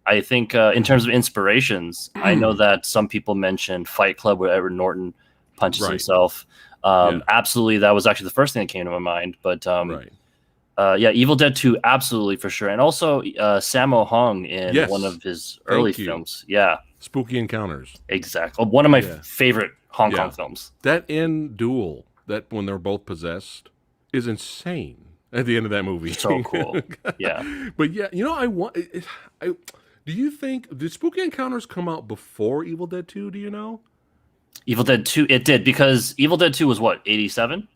I think in terms of inspirations, I know that some people mentioned Fight Club where Edward Norton punches Right. himself. Yeah, Absolutely, that was actually the first thing that came to my mind. But right. yeah, Evil Dead 2, absolutely for sure. And also Sammo Hung in one Yes, of his early thank you. films. Yeah, Spooky Encounters. exactly. One of my Yeah. favorite Hong Kong Yeah. films. That end duel, that when they're both possessed, is insane at the end of that movie. So cool. Yeah. But yeah, I want. I do you think did Spooky Encounters come out before Evil Dead 2? Do you know? Evil Dead 2, it did because Evil Dead 2 was what, 87?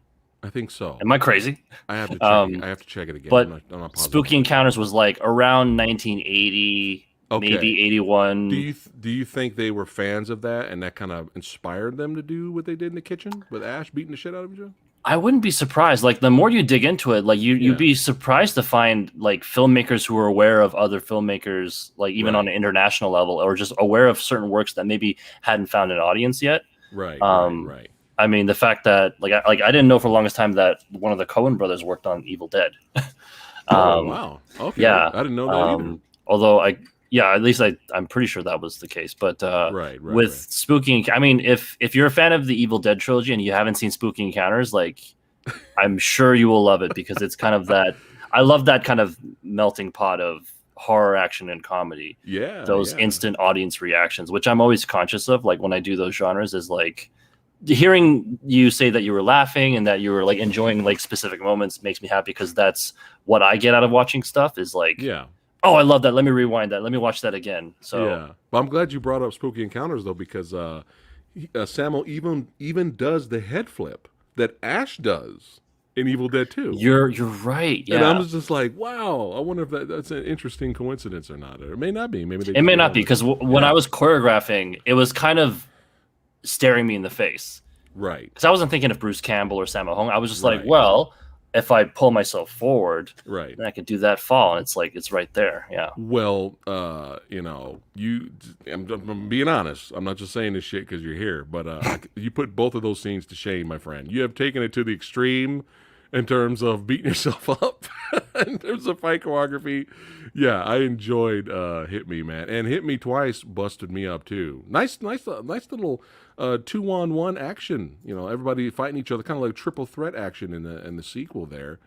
I think so. Am I crazy? I have to check. Um, I have to check it again. but I'm not positive. Spooky Encounters was like around 1980, maybe Okay. 81. Do you think they were fans of that and that kind of inspired them to do what they did in the kitchen with Ash beating the shit out of each other? I wouldn't be surprised. Like the more you dig into it, like Yeah. you'd be surprised to find like filmmakers who are aware of other filmmakers, like even on Right. an international level, or just aware of certain works that maybe hadn't found an audience yet. Right. Um, Right. I mean, the fact that I didn't know for the longest time that one of the Coen brothers worked on Evil Dead. Oh wow. Okay. Yeah. I didn't know that either. Although at least I'm pretty sure that was the case. But Right. with Right. Spooky, I mean, if you're a fan of the Evil Dead trilogy and you haven't seen Spooky Encounters, like I'm sure you will love it because it's kind of that. I love that kind of melting pot of horror, action, and comedy. Yeah. Those Yeah. instant audience reactions, which I'm always conscious of, like when I do those genres, is like hearing you say that you were laughing and that you were like enjoying like specific moments makes me happy because that's what I get out of watching stuff is like, Yeah. oh, I love that. Let me rewind that. Let me watch that again. So Yeah. But I'm glad you brought up Spooky Encounters though, because Samuel even does the head flip that Ash does in Evil Dead 2. you're right. And I Yeah. was just like, wow. I wonder if that's an interesting coincidence or not. Or it may not be. Maybe they It may just not went be with because it. when Yeah. I was choreographing, it was kind of staring me in the face Right. because I wasn't thinking of Bruce Campbell or Sammo Hung. I was just like, Right. well, if I pull myself forward, Right. then I could do that fall, and it's like it's right there. Yeah. Well, I'm being honest. I'm not just saying this shit because you're here, but you put both of those scenes to shame, my friend. You have taken it to the extreme in terms of beating yourself up, in terms of fight choreography. Yeah, I enjoyed Hit Me, man, and Hit Me Twice busted me up too. Nice little 2-on-1 action. Everybody fighting each other, kind of like triple threat action in the sequel there.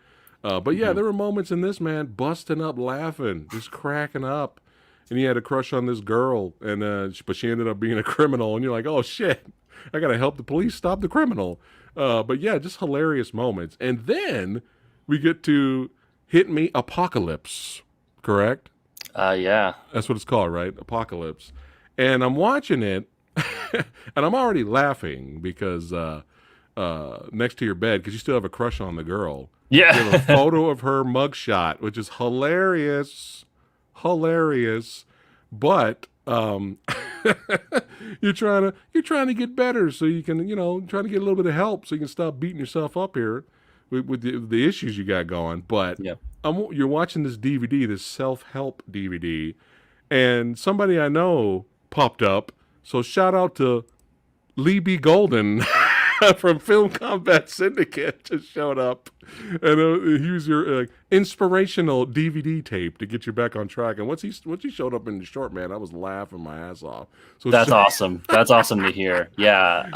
But yeah, Mhm. there were moments in this, man, busting up laughing, just cracking up. And he had a crush on this girl, and but she ended up being a criminal. And you're like, oh shit, I gotta help the police stop the criminal. But yeah, just hilarious moments. And then we get to Hit Me Apocalypse, correct? Yeah. That's what it's called, right? Apocalypse. And I'm watching it, and I'm already laughing because next to your bed, because you still have a crush on the girl. You have a Yeah. photo of her mugshot, which is hilarious, hilarious. But you're trying to get better, so you can trying to get a little bit of help, so you can stop beating yourself up here with the issues you got going. But Yeah. you're watching this DVD, this self help DVD, and somebody I know popped up. So shout out to Lee B. Golden from Film Combat Syndicate just showed up, and he was your inspirational DVD tape to get you back on track. And once he showed up in the short, man, I was laughing my ass off. So That's awesome. That's awesome to hear. Yeah.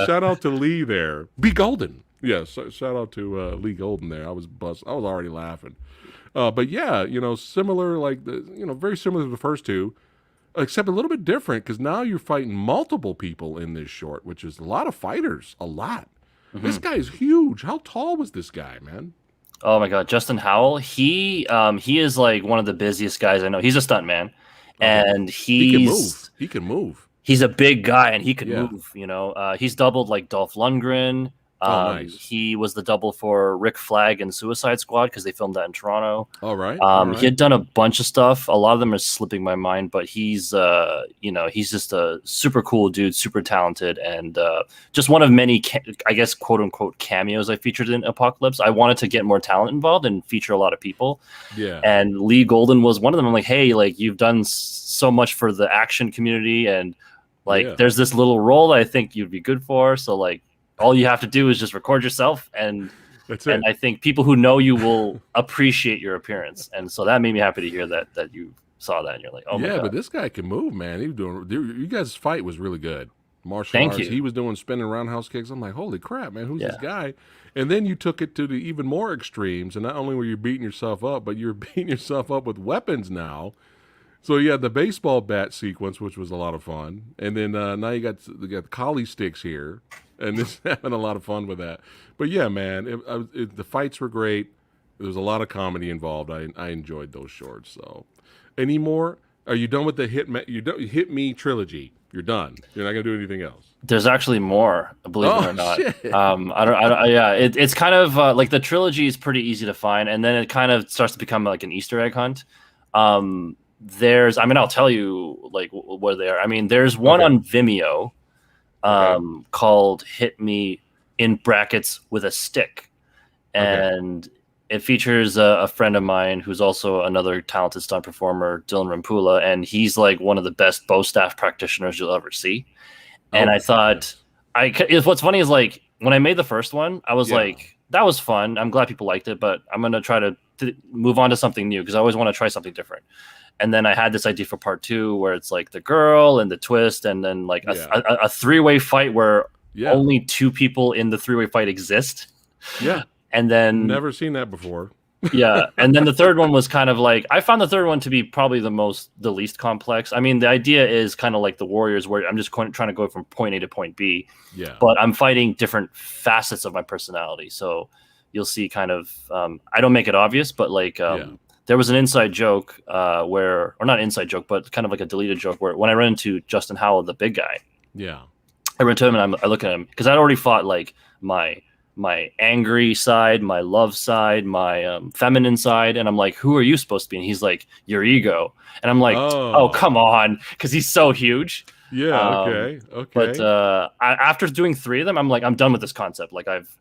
shout out to Lee there, B. Golden. Yes, shout out to Lee Golden there. I was already laughing. But yeah, similar very similar to the first two, except a little bit different because now you're fighting multiple people in this short, which is a lot of fighters. A lot. This guy's huge. How tall was this guy, man? Oh my God, Justin Howell. He is like one of the busiest guys I know. He's a stuntman, Okay. and He can move. He can move. he's a big guy and he can Yeah. move. He's doubled like Dolph Lundgren. Nice. He was the double for Rick Flag in Suicide Squad because they filmed that in Toronto. All right. All right. He had done a bunch of stuff. A lot of them are slipping my mind, but he's just a super cool dude, super talented, and just one of many, I guess, quote unquote cameos I featured in Apocalypse. I wanted to get more talent involved and feature a lot of people. Yeah. And Lee Golden was one of them. I'm like, hey, like you've done so much for the action community, and like there's this little role that I think you'd be good for. So like, all you have to do is just record yourself, and That's it. and I think people who know you will appreciate your appearance. And so that made me happy to hear that you saw that and you're like, oh my Yeah, God. but this guy can move, man. He was doing. You guys' fight was really good. Martial Thank arts. you. He was doing spinning roundhouse kicks. I'm like, holy crap, man, who's this Yeah. guy? And then you took it to the even more extremes, and not only were you beating yourself up, but you're beating yourself up with weapons now. So you had the baseball bat sequence, which was a lot of fun, and then now you got the collie sticks here, and just having a lot of fun with that. But yeah, man, the fights were great. There was a lot of comedy involved. I enjoyed those shorts. So, any more? Are you done with the Hit Me trilogy? You're done. You're not gonna do anything else. There's actually more, believe it or not. Shit. It's kind of like the trilogy is pretty easy to find, and then it kind of starts to become like an Easter egg hunt. I'll tell you like where they are. I mean, there's one on Vimeo called Hit Me in brackets with a stick. And it features a friend of mine who's also another talented stunt performer, Dylan Rampula, and he's like one of the best bow staff practitioners you'll ever see. And I thought, what's funny is like when I made the first one, I was like, that was fun. I'm glad people liked it, but I'm going to try to move on to something new because I always want to try something different. And then I had this idea for part 2 where it's like the girl and the twist and then like a three-way fight where only 2 people in the three-way fight exist. Yeah. And then Never seen that before. yeah. And then the third one was kind of like, I found the third one to be probably the least complex. I mean, the idea is kind of like the Warriors where I'm just trying to go from point A to point B. Yeah. But I'm fighting different facets of my personality. So you'll see kind of, I don't make it obvious, but like, there was an inside joke or not inside joke, but kind of like a deleted joke where when I ran into Justin Howell, the big guy, I ran to him and I look at him because I'd already fought like my angry side, my love side, my feminine side. And I'm like, who are you supposed to be? And he's like, your ego. And I'm like, oh come on. Cause he's so huge. Yeah. Okay. But after doing 3 of them, I'm like, I'm done with this concept. Like I've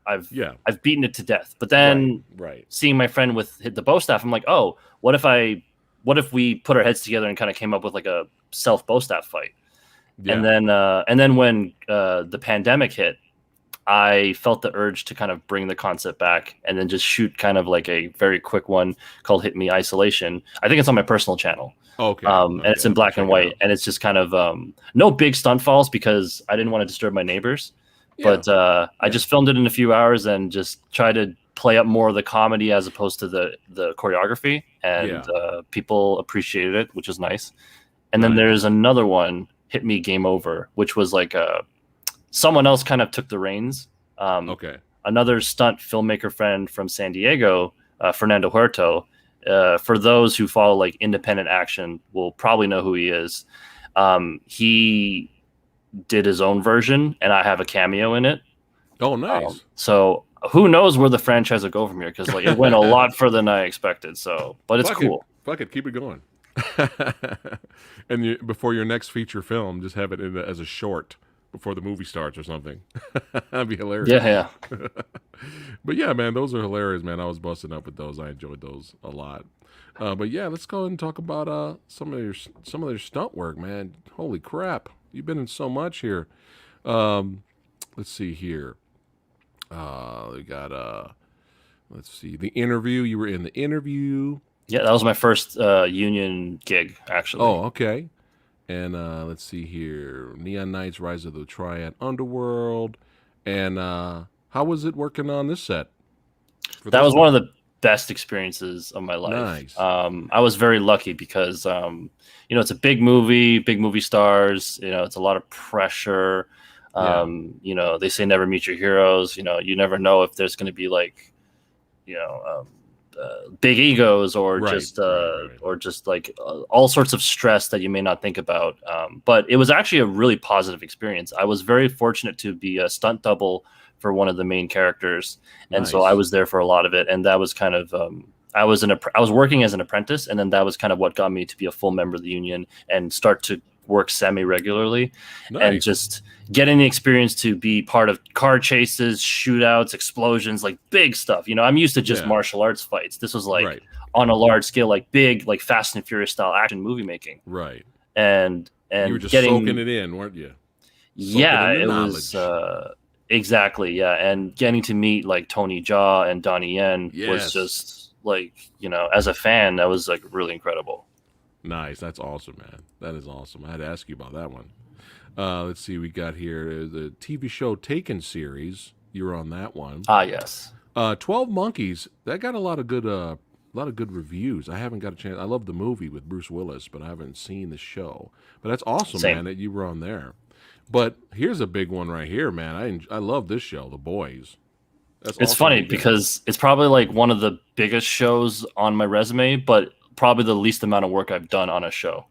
beaten it to death. But then seeing my friend hit the bow staff, I'm like, oh, what if we put our heads together and kind of came up with like a self bow staff fight? Yeah. And then when the pandemic hit, I felt the urge to kind of bring the concept back and then just shoot kind of like a very quick one called Hit Me Isolation. I think it's on my personal channel. And it's in black and white. And it's just kind of no big stunt falls because I didn't want to disturb my neighbors. But I just filmed it in a few hours and just tried to play up more of the comedy as opposed to the choreography, and Yeah. people appreciated it, which is nice. And then Nice. there's another one, Hit Me Game Over, which was like someone else kind of took the reins. Okay. Another stunt filmmaker friend from San Diego, Fernando Huerto. For those who follow like independent action, will probably know who he is. He did his own version, and I have a cameo in it. Oh, nice. So who knows where the franchise will go from here? Because like it went a lot further than I expected. So, but it's cool. Fuck it. Keep it going. And before your next feature film, just have it as a short before the movie starts or something. That'd be hilarious. Yeah. But yeah, man, those are hilarious, man. I was busting up with those. I enjoyed those a lot. But yeah, let's go ahead and talk about some of your stunt work, man. Holy crap, you've been in so much here. Let's see here. We got let's see, The Interview. You were in The Interview. Yeah, that was my first union gig, actually. Oh, okay. And let's see here, Neon Knights, Rise of the Triad Underworld. And how was it working on this set? That was one of the best experiences of my life. Nice. I was very lucky because it's a big movie stars. It's a lot of pressure. They say never meet your heroes. You never know if there's going to be like, big egos or just like all sorts of stress that you may not think about. But it was actually a really positive experience. I was very fortunate to be a stunt double for one of the main characters, and so I was there for a lot of it. And that was kind of I was working as an apprentice, and then that was kind of what got me to be a full member of the union and start to work semi-regularly. And just getting the experience to be part of car chases, shootouts, explosions, like big stuff. I'm used to just martial arts fights. This was like on a large scale, like big, like Fast and Furious style action movie making. Right. And you were just soaking it in, weren't you? It was exactly. Yeah. And getting to meet like Tony Jaa and Donnie Yen was just like, as a fan, that was like really incredible. Nice. That's awesome, man. That is awesome. I had to ask you about that one. Let's see. We got here the TV show Taken series. You were on that one. Yes. 12 Monkeys. That got a lot of good reviews. I haven't got a chance. I love the movie with Bruce Willis, but I haven't seen the show. But that's awesome, man, that you were on there. But here's a big one right here, man. I love this show, The Boys. It's funny because it's probably like one of the biggest shows on my resume, but probably the least amount of work I've done on a show.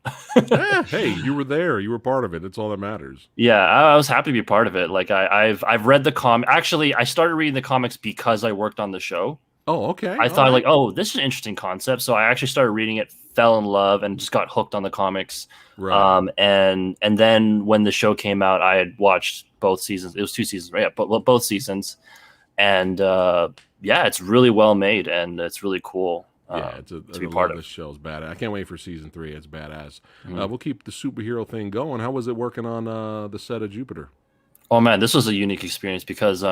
Hey, you were there. You were part of it. That's all that matters. Yeah, I was happy to be part of it. Like I've read the comic. Actually, I started reading the comics because I worked on the show. Oh, okay. I thought like, oh, this is an interesting concept. So I actually started reading it, fell in love, and just got hooked on the comics. Right. And then when the show came out, I had watched both seasons. It was 2 seasons, right? Yeah, but both seasons. And it's really well made and it's really cool. To be part of. This show's badass. I can't wait for season 3. It's badass. We'll keep the superhero thing going. How was it working on the set of Jupiter? Oh man, this was a unique experience because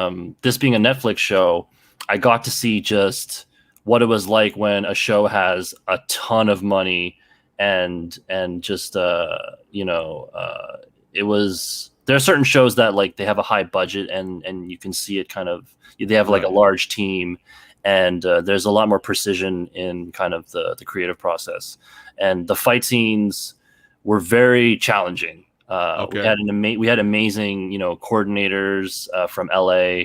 this being a Netflix show, I got to see just what it was like when a show has a ton of money and just it was. There are certain shows that like they have a high budget and you can see it kind of. They have like a large team. And there's a lot more precision in kind of the creative process, and the fight scenes were very challenging. We had amazing, coordinators from LA,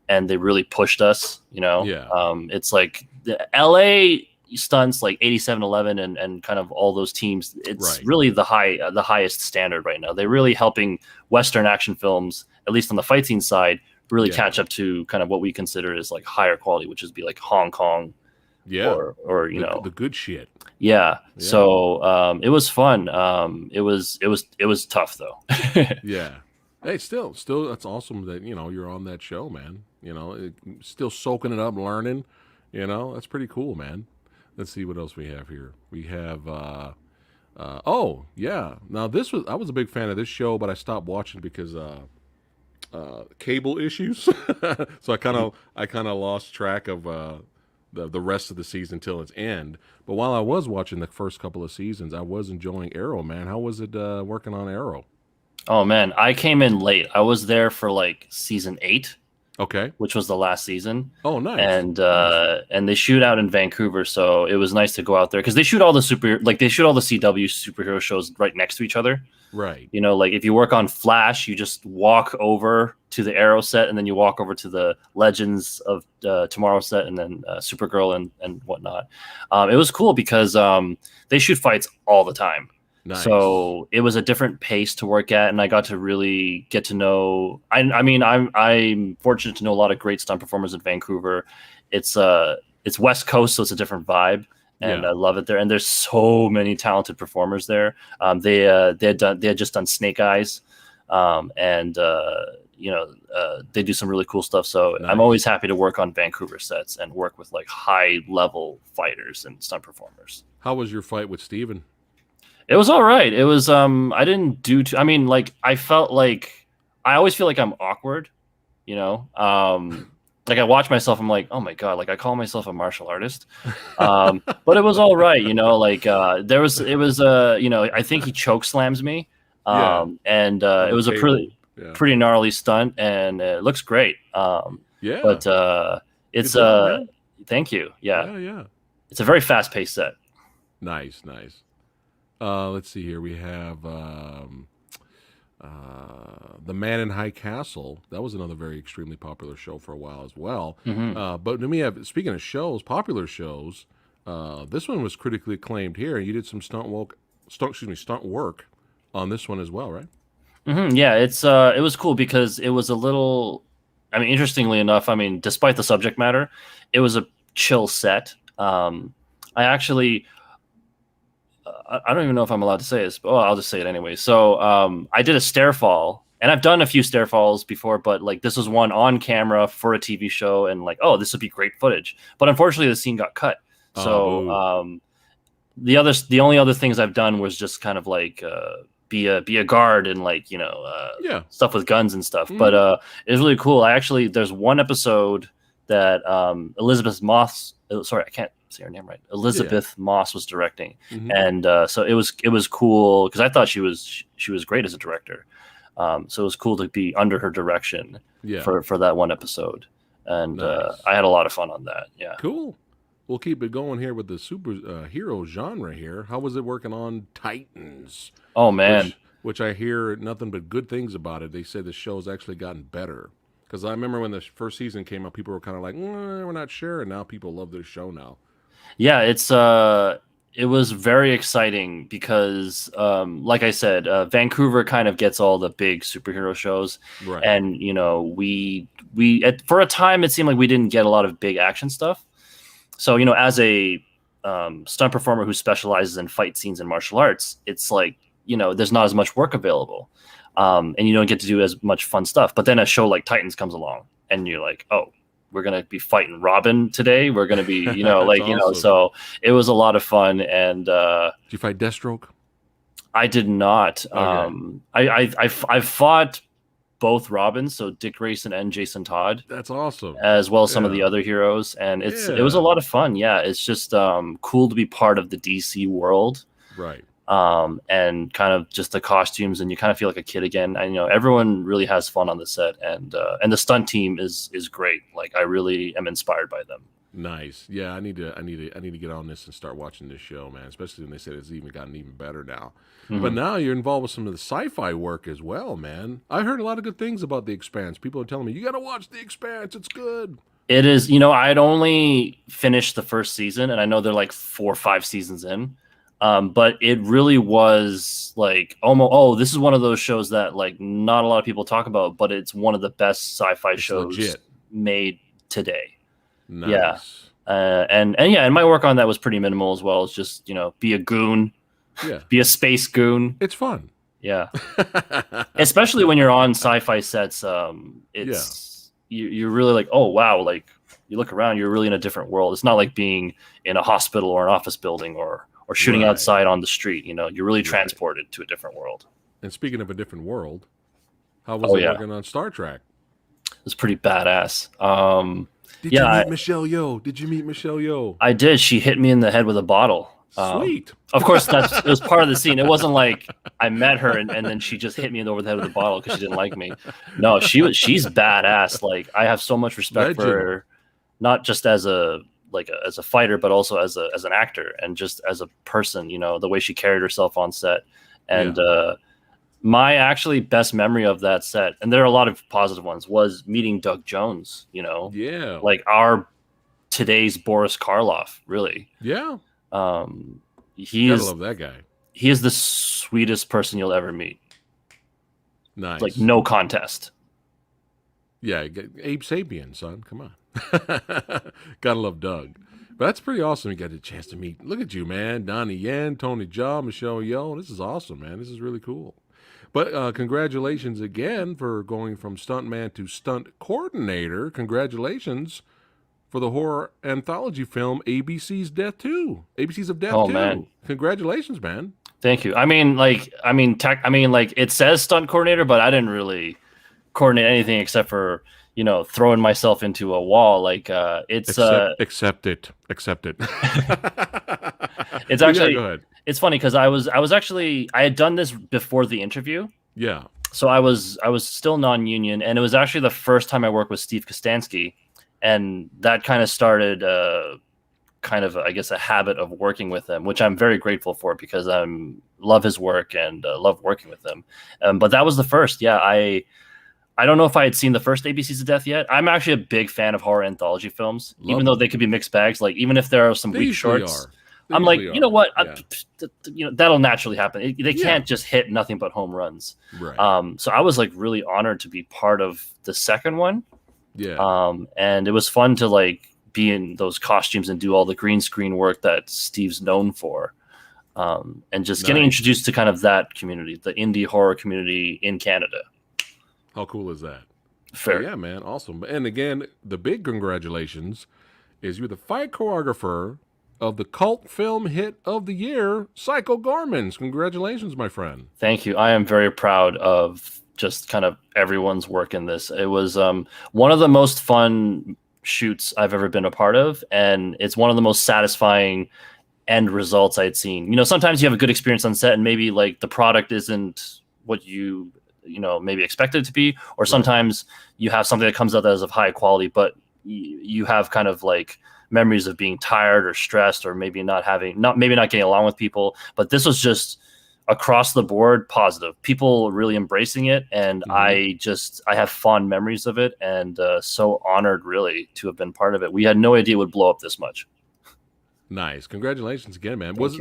and they really pushed us. It's like the LA stunts, like 8711 and kind of all those teams. It's really the highest standard right now. They're really helping Western action films, at least on the fight scene side, really catch up to kind of what we consider as like higher quality, which is be like Hong Kong, or the good shit. Yeah. So it was fun. It was tough though. Yeah. Hey, still, that's awesome that you're on that show, man. Still soaking it up, learning. That's pretty cool, man. Let's see what else we have here. We have. Now I was a big fan of this show, but I stopped watching because. Cable issues, so I kind of lost track of the rest of the season till its end. But while I was watching the first couple of seasons, I was enjoying Arrow. Man, how was it working on Arrow? Oh man, I came in late. I was there for like season 8, Okay. which was the last season. Oh, nice. Nice. And they shoot out in Vancouver, so it was nice to go out there because they shoot all the they shoot all the CW superhero shows right next to each other. Right. You know, like if you work on Flash, you just walk over to the Arrow set, and then you walk over to the Legends of Tomorrow set, and then Supergirl and whatnot. It was cool because they shoot fights all the time. Nice. So it was a different pace to work at, and I got to really get to know. I mean, I'm fortunate to know a lot of great stunt performers in Vancouver. It's West Coast, so it's a different vibe, and Yeah. I love it there. And there's so many talented performers there. They had just done Snake Eyes, and they do some really cool stuff. So Nice. I'm always happy to work on Vancouver sets and work with like high level fighters and stunt performers. How was your fight with Steven? It was all right. It was I didn't do too, I mean, like I felt like I always feel like I'm awkward, you know. Like I watch myself, I'm like, oh my god, like I call myself a martial artist. But it was all right, you know, like I think he choke slams me. And it was a pretty gnarly stunt, and it looks great. Yeah. But it's thank you. Yeah. Yeah. It's a very fast paced set. Nice. Let's see here. We have The Man in High Castle. That was another very extremely popular show for a while as well. Mm-hmm. But then we have, speaking of shows, popular shows, this one was critically acclaimed here. You did some stunt work on this one as well, right? Mm-hmm. Yeah, it was cool because it was a little. I mean, interestingly enough, I mean, despite the subject matter, it was a chill set. I actually. I don't even know if I'm allowed to say this, but I'll just say it anyway. So I did a stair fall, and I've done a few stair falls before, but like this was one on camera for a TV show, and like, oh, this would be great footage. But unfortunately, the scene got cut. So the only other things I've done was just kind of like be a guard and like stuff with guns and stuff. Mm-hmm. But it was really cool. There's one episode that Elizabeth Moss. Sorry, I can't say her name right. Elizabeth Moss was directing, mm-hmm. and so it was cool because I thought she was great as a director. So it was cool to be under her direction for that one episode, and nice. I had a lot of fun on that. Yeah, cool. We'll keep it going here with the superhero genre here. How was it working on Titans? Oh man, which I hear nothing but good things about it. They say the show's actually gotten better. Because I remember when the first season came out, people were kind of like, we're not sure. And now people love this show now. Yeah, it was very exciting because, like I said, Vancouver kind of gets all the big superhero shows. Right. And, we for a time, it seemed like we didn't get a lot of big action stuff. So, as a stunt performer who specializes in fight scenes and martial arts, it's like, there's not as much work available. And you don't get to do as much fun stuff. But then a show like Titans comes along, and you're like, oh, we're going to be fighting Robin today. We're going to be, awesome. So it was a lot of fun. And did you fight Deathstroke? I did not. Okay. I fought both Robins, so Dick Grayson and Jason Todd. That's awesome. As well as some of the other heroes. And it was a lot of fun. Yeah, it's just cool to be part of the DC world. Right. And kind of just the costumes, and you kind of feel like a kid again. And everyone really has fun on the set, and the stunt team is great. Like I really am inspired by them. Nice. Yeah, I need to get on this and start watching this show, man. Especially when they said it's even gotten even better now. Mm-hmm. But now you're involved with some of the sci-fi work as well, man. I heard a lot of good things about The Expanse. People are telling me you got to watch The Expanse. It's good. It is. I'd only finished the first season, and I know they're like 4 or 5 seasons in. But it really was like this is one of those shows that like not a lot of people talk about, but it's one of the best sci-fi shows made today. Nice. Yeah. And my work on that was pretty minimal as well. It's just, be a goon, be a space goon. It's fun. Yeah. Especially when you're on sci-fi sets. You're really like, oh, wow. Like you look around, you're really in a different world. It's not like being in a hospital or an office building or shooting outside on the street. You're really transported to a different world. And speaking of a different world, how was it working on Star Trek? It was pretty badass. Did you meet Michelle Yeoh? I did. She hit me in the head with a bottle. Sweet. Of course, it was part of the scene. It wasn't like I met her and then she just hit me over the head with a bottle because she didn't like me. No, she's badass. Like I have so much respect for Legend. her, not just as as a fighter, but also as an actor and just as a person. You know, the way she carried herself on set. And my actually best memory of that set, and there are a lot of positive ones, was meeting Doug Jones. You know, Yeah. like our today's Boris Karloff, really. Yeah. He Gotta is love that guy. he is the sweetest person you'll ever meet. Nice. Like no contest. Yeah, Abe Sapien, son. Come on. Gotta love Doug. But that's pretty awesome. You got a chance to meet. Look at you, man. Donnie Yen, Tony Jaa, Michelle Yeoh. This is awesome, man. This is really cool. But congratulations again for going from stuntman to stunt coordinator. Congratulations for the horror anthology film ABC's Death 2. ABC's of Death 2. Man. Congratulations, man. Thank you. I mean, it says stunt coordinator, but I didn't really coordinate anything except for, throwing myself into a wall. Like Accept it. It's actually, go ahead. It's funny because I had done this before the interview. Yeah. So I was still non-union, and it was actually the first time I worked with Steve Kostansky, and that kind of started I guess a habit of working with him, which I'm very grateful for because I love his work and love working with him. But that was the first. Yeah, I don't know if I had seen the first ABCs of Death yet. I'm actually a big fan of horror anthology films, even though they could be mixed bags. Like even if there are some weak shorts, I'm like, you know what? Yeah. That'll naturally happen. They can't just hit nothing but home runs. Right. So I was like really honored to be part of the second one. Yeah. And it was fun to be in those costumes and do all the green screen work that Steve's known for. And just getting introduced to kind of that community, the indie horror community in Canada. How cool is that? Fair. Yeah, man. Awesome. And again, the big congratulations is you're the fight choreographer of the cult film hit of the year, Psycho Gormans. Congratulations, my friend. Thank you. I am very proud of just kind of everyone's work in this. It was one of the most fun shoots I've ever been a part of, and it's one of the most satisfying end results I'd seen. Sometimes you have a good experience on set and maybe the product isn't what you maybe expected it to be, or sometimes you have something that comes out that is of high quality, but you have kind of memories of being tired or stressed or maybe not getting along with people. But this was just across the board positive, people really embracing it, and I have fond memories of it, and so honored really to have been part of it. We had no idea it would blow up this much. Nice. Congratulations again, man. Was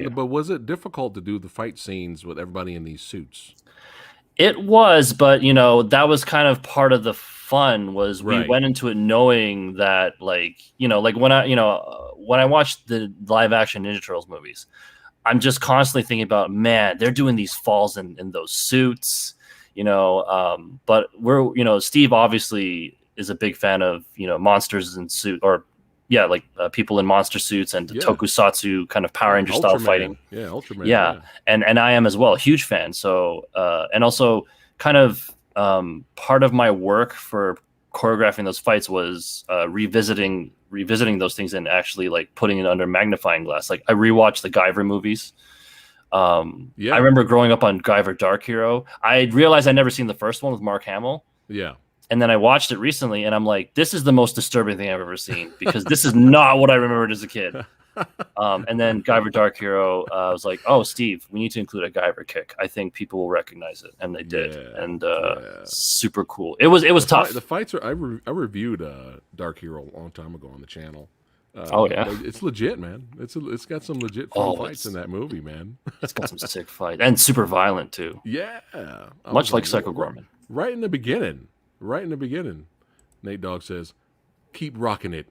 it difficult to do the fight scenes with everybody in these suits? It was, but that was kind of part of the fun. Was we went into it knowing that when I watched the live action Ninja Turtles movies, I'm just constantly thinking about, man, they're doing these falls in those suits, but Steve obviously is a big fan of monsters in suit, or people in monster suits and tokusatsu kind of Power Ranger style fighting. Yeah, Ultraman. Yeah. And I am as well, huge fan. So and also kind of part of my work for choreographing those fights was revisiting those things and actually putting it under magnifying glass. I rewatched the Guyver movies. I remember growing up on Guyver Dark Hero. I realized I'd never seen the first one with Mark Hamill. Yeah. And then I watched it recently, and I'm like, this is the most disturbing thing I've ever seen, because this is not what I remembered as a kid. And then Guyver Dark Hero, I was like, oh, Steve, we need to include a Guyver kick. I think people will recognize it, and they did. And super cool. It was tough. The fights are. I reviewed Dark Hero a long time ago on the channel. It's legit, man. It's got some legit fun fights in that movie, man. It's got some sick fights and super violent too. Yeah, much like Psycho Gorman. Right in the beginning. Nate Dogg says, "Keep rocking it,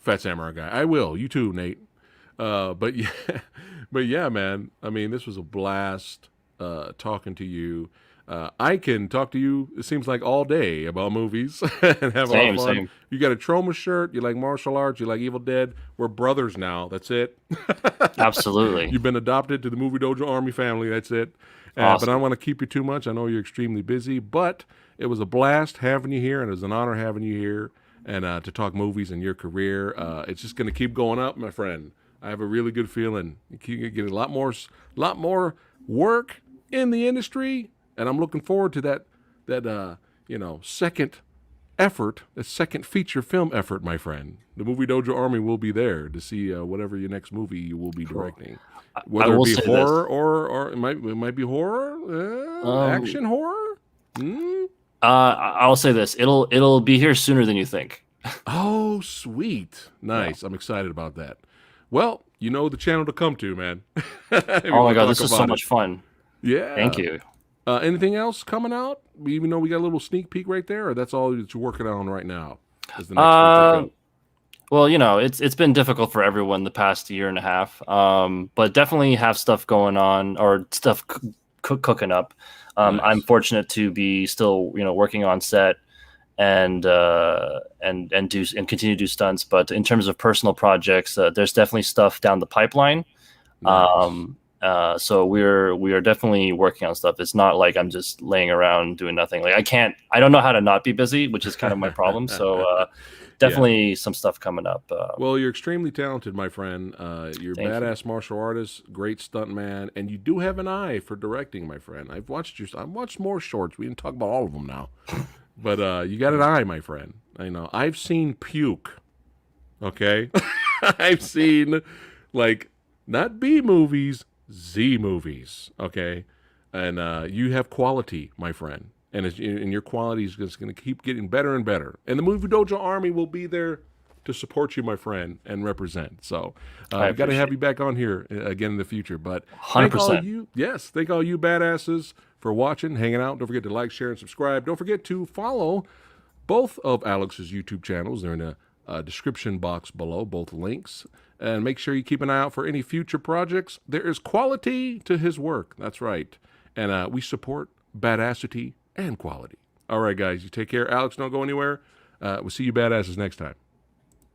PhatSamuraiGuy." I will. You too, Nate. But yeah, man. I mean, this was a blast talking to you. I can talk to you, it seems like, all day about movies and have all fun. Same. You got a Troma shirt. You like martial arts. You like Evil Dead. We're brothers now. That's it. Absolutely. You've been adopted to the Movie Dojo Army family. That's it. Awesome. But I don't want to keep you too much. I know you're extremely busy, but it was a blast having you here, and it was an honor having you here and to talk movies and your career. It's just going to keep going up, my friend. I have a really good feeling. You get a lot more work in the industry, and I'm looking forward to that second effort, a second feature film effort, my friend. The Movie Dojo Army will be there to see whatever your next movie you will be Cool. directing, I whether it will be say this. horror or it might be horror, Um, action horror. Mm? I'll say this. It'll be here sooner than you think. Oh, sweet, Yeah. nice. I'm excited about that. Well, you know the channel to come to, man. If you Oh my want to God, talk this is so about it, much fun. Thank yeah. you. Anything else coming out? Even though we got a little sneak peek right there, or that's all that you're working on right now as the next feature Uh, film. well, it's been difficult for everyone the past year and a half. But definitely have stuff going on or stuff cooking up. I'm Nice. fortunate to be still, working on set and continue to do stunts. But in terms of personal projects, there's definitely stuff down the pipeline. Nice. So we are definitely working on stuff. It's not like I'm just laying around doing nothing. Like I don't know how to not be busy, which is kind of my problem. So Yeah. definitely some stuff coming up. Well, you're extremely talented, my friend. You're a Thank you. badass martial artist, great stuntman, and you do have an eye for directing, my friend. I've watched more shorts. We didn't talk about all of them now, but you got an eye, my friend. I know. I've seen puke. Okay, I've seen like not B movies, Z movies. Okay, and you have quality, my friend, and your quality is just going to keep getting better and better. And the Movie Dojo Army will be there to support you, my friend, and represent. So I we got to have appreciate you back on here again in the future. But it. 100%. thank all you badasses for watching, hanging out. Don't forget to like, share, and subscribe. Don't forget to follow both of Alex's YouTube channels. They're in the description box below, both links. And make sure you keep an eye out for any future projects. There is quality to his work. That's right. And we support badassity and quality. All right, guys, you take care. Alex, don't go anywhere. We'll see you badasses next time.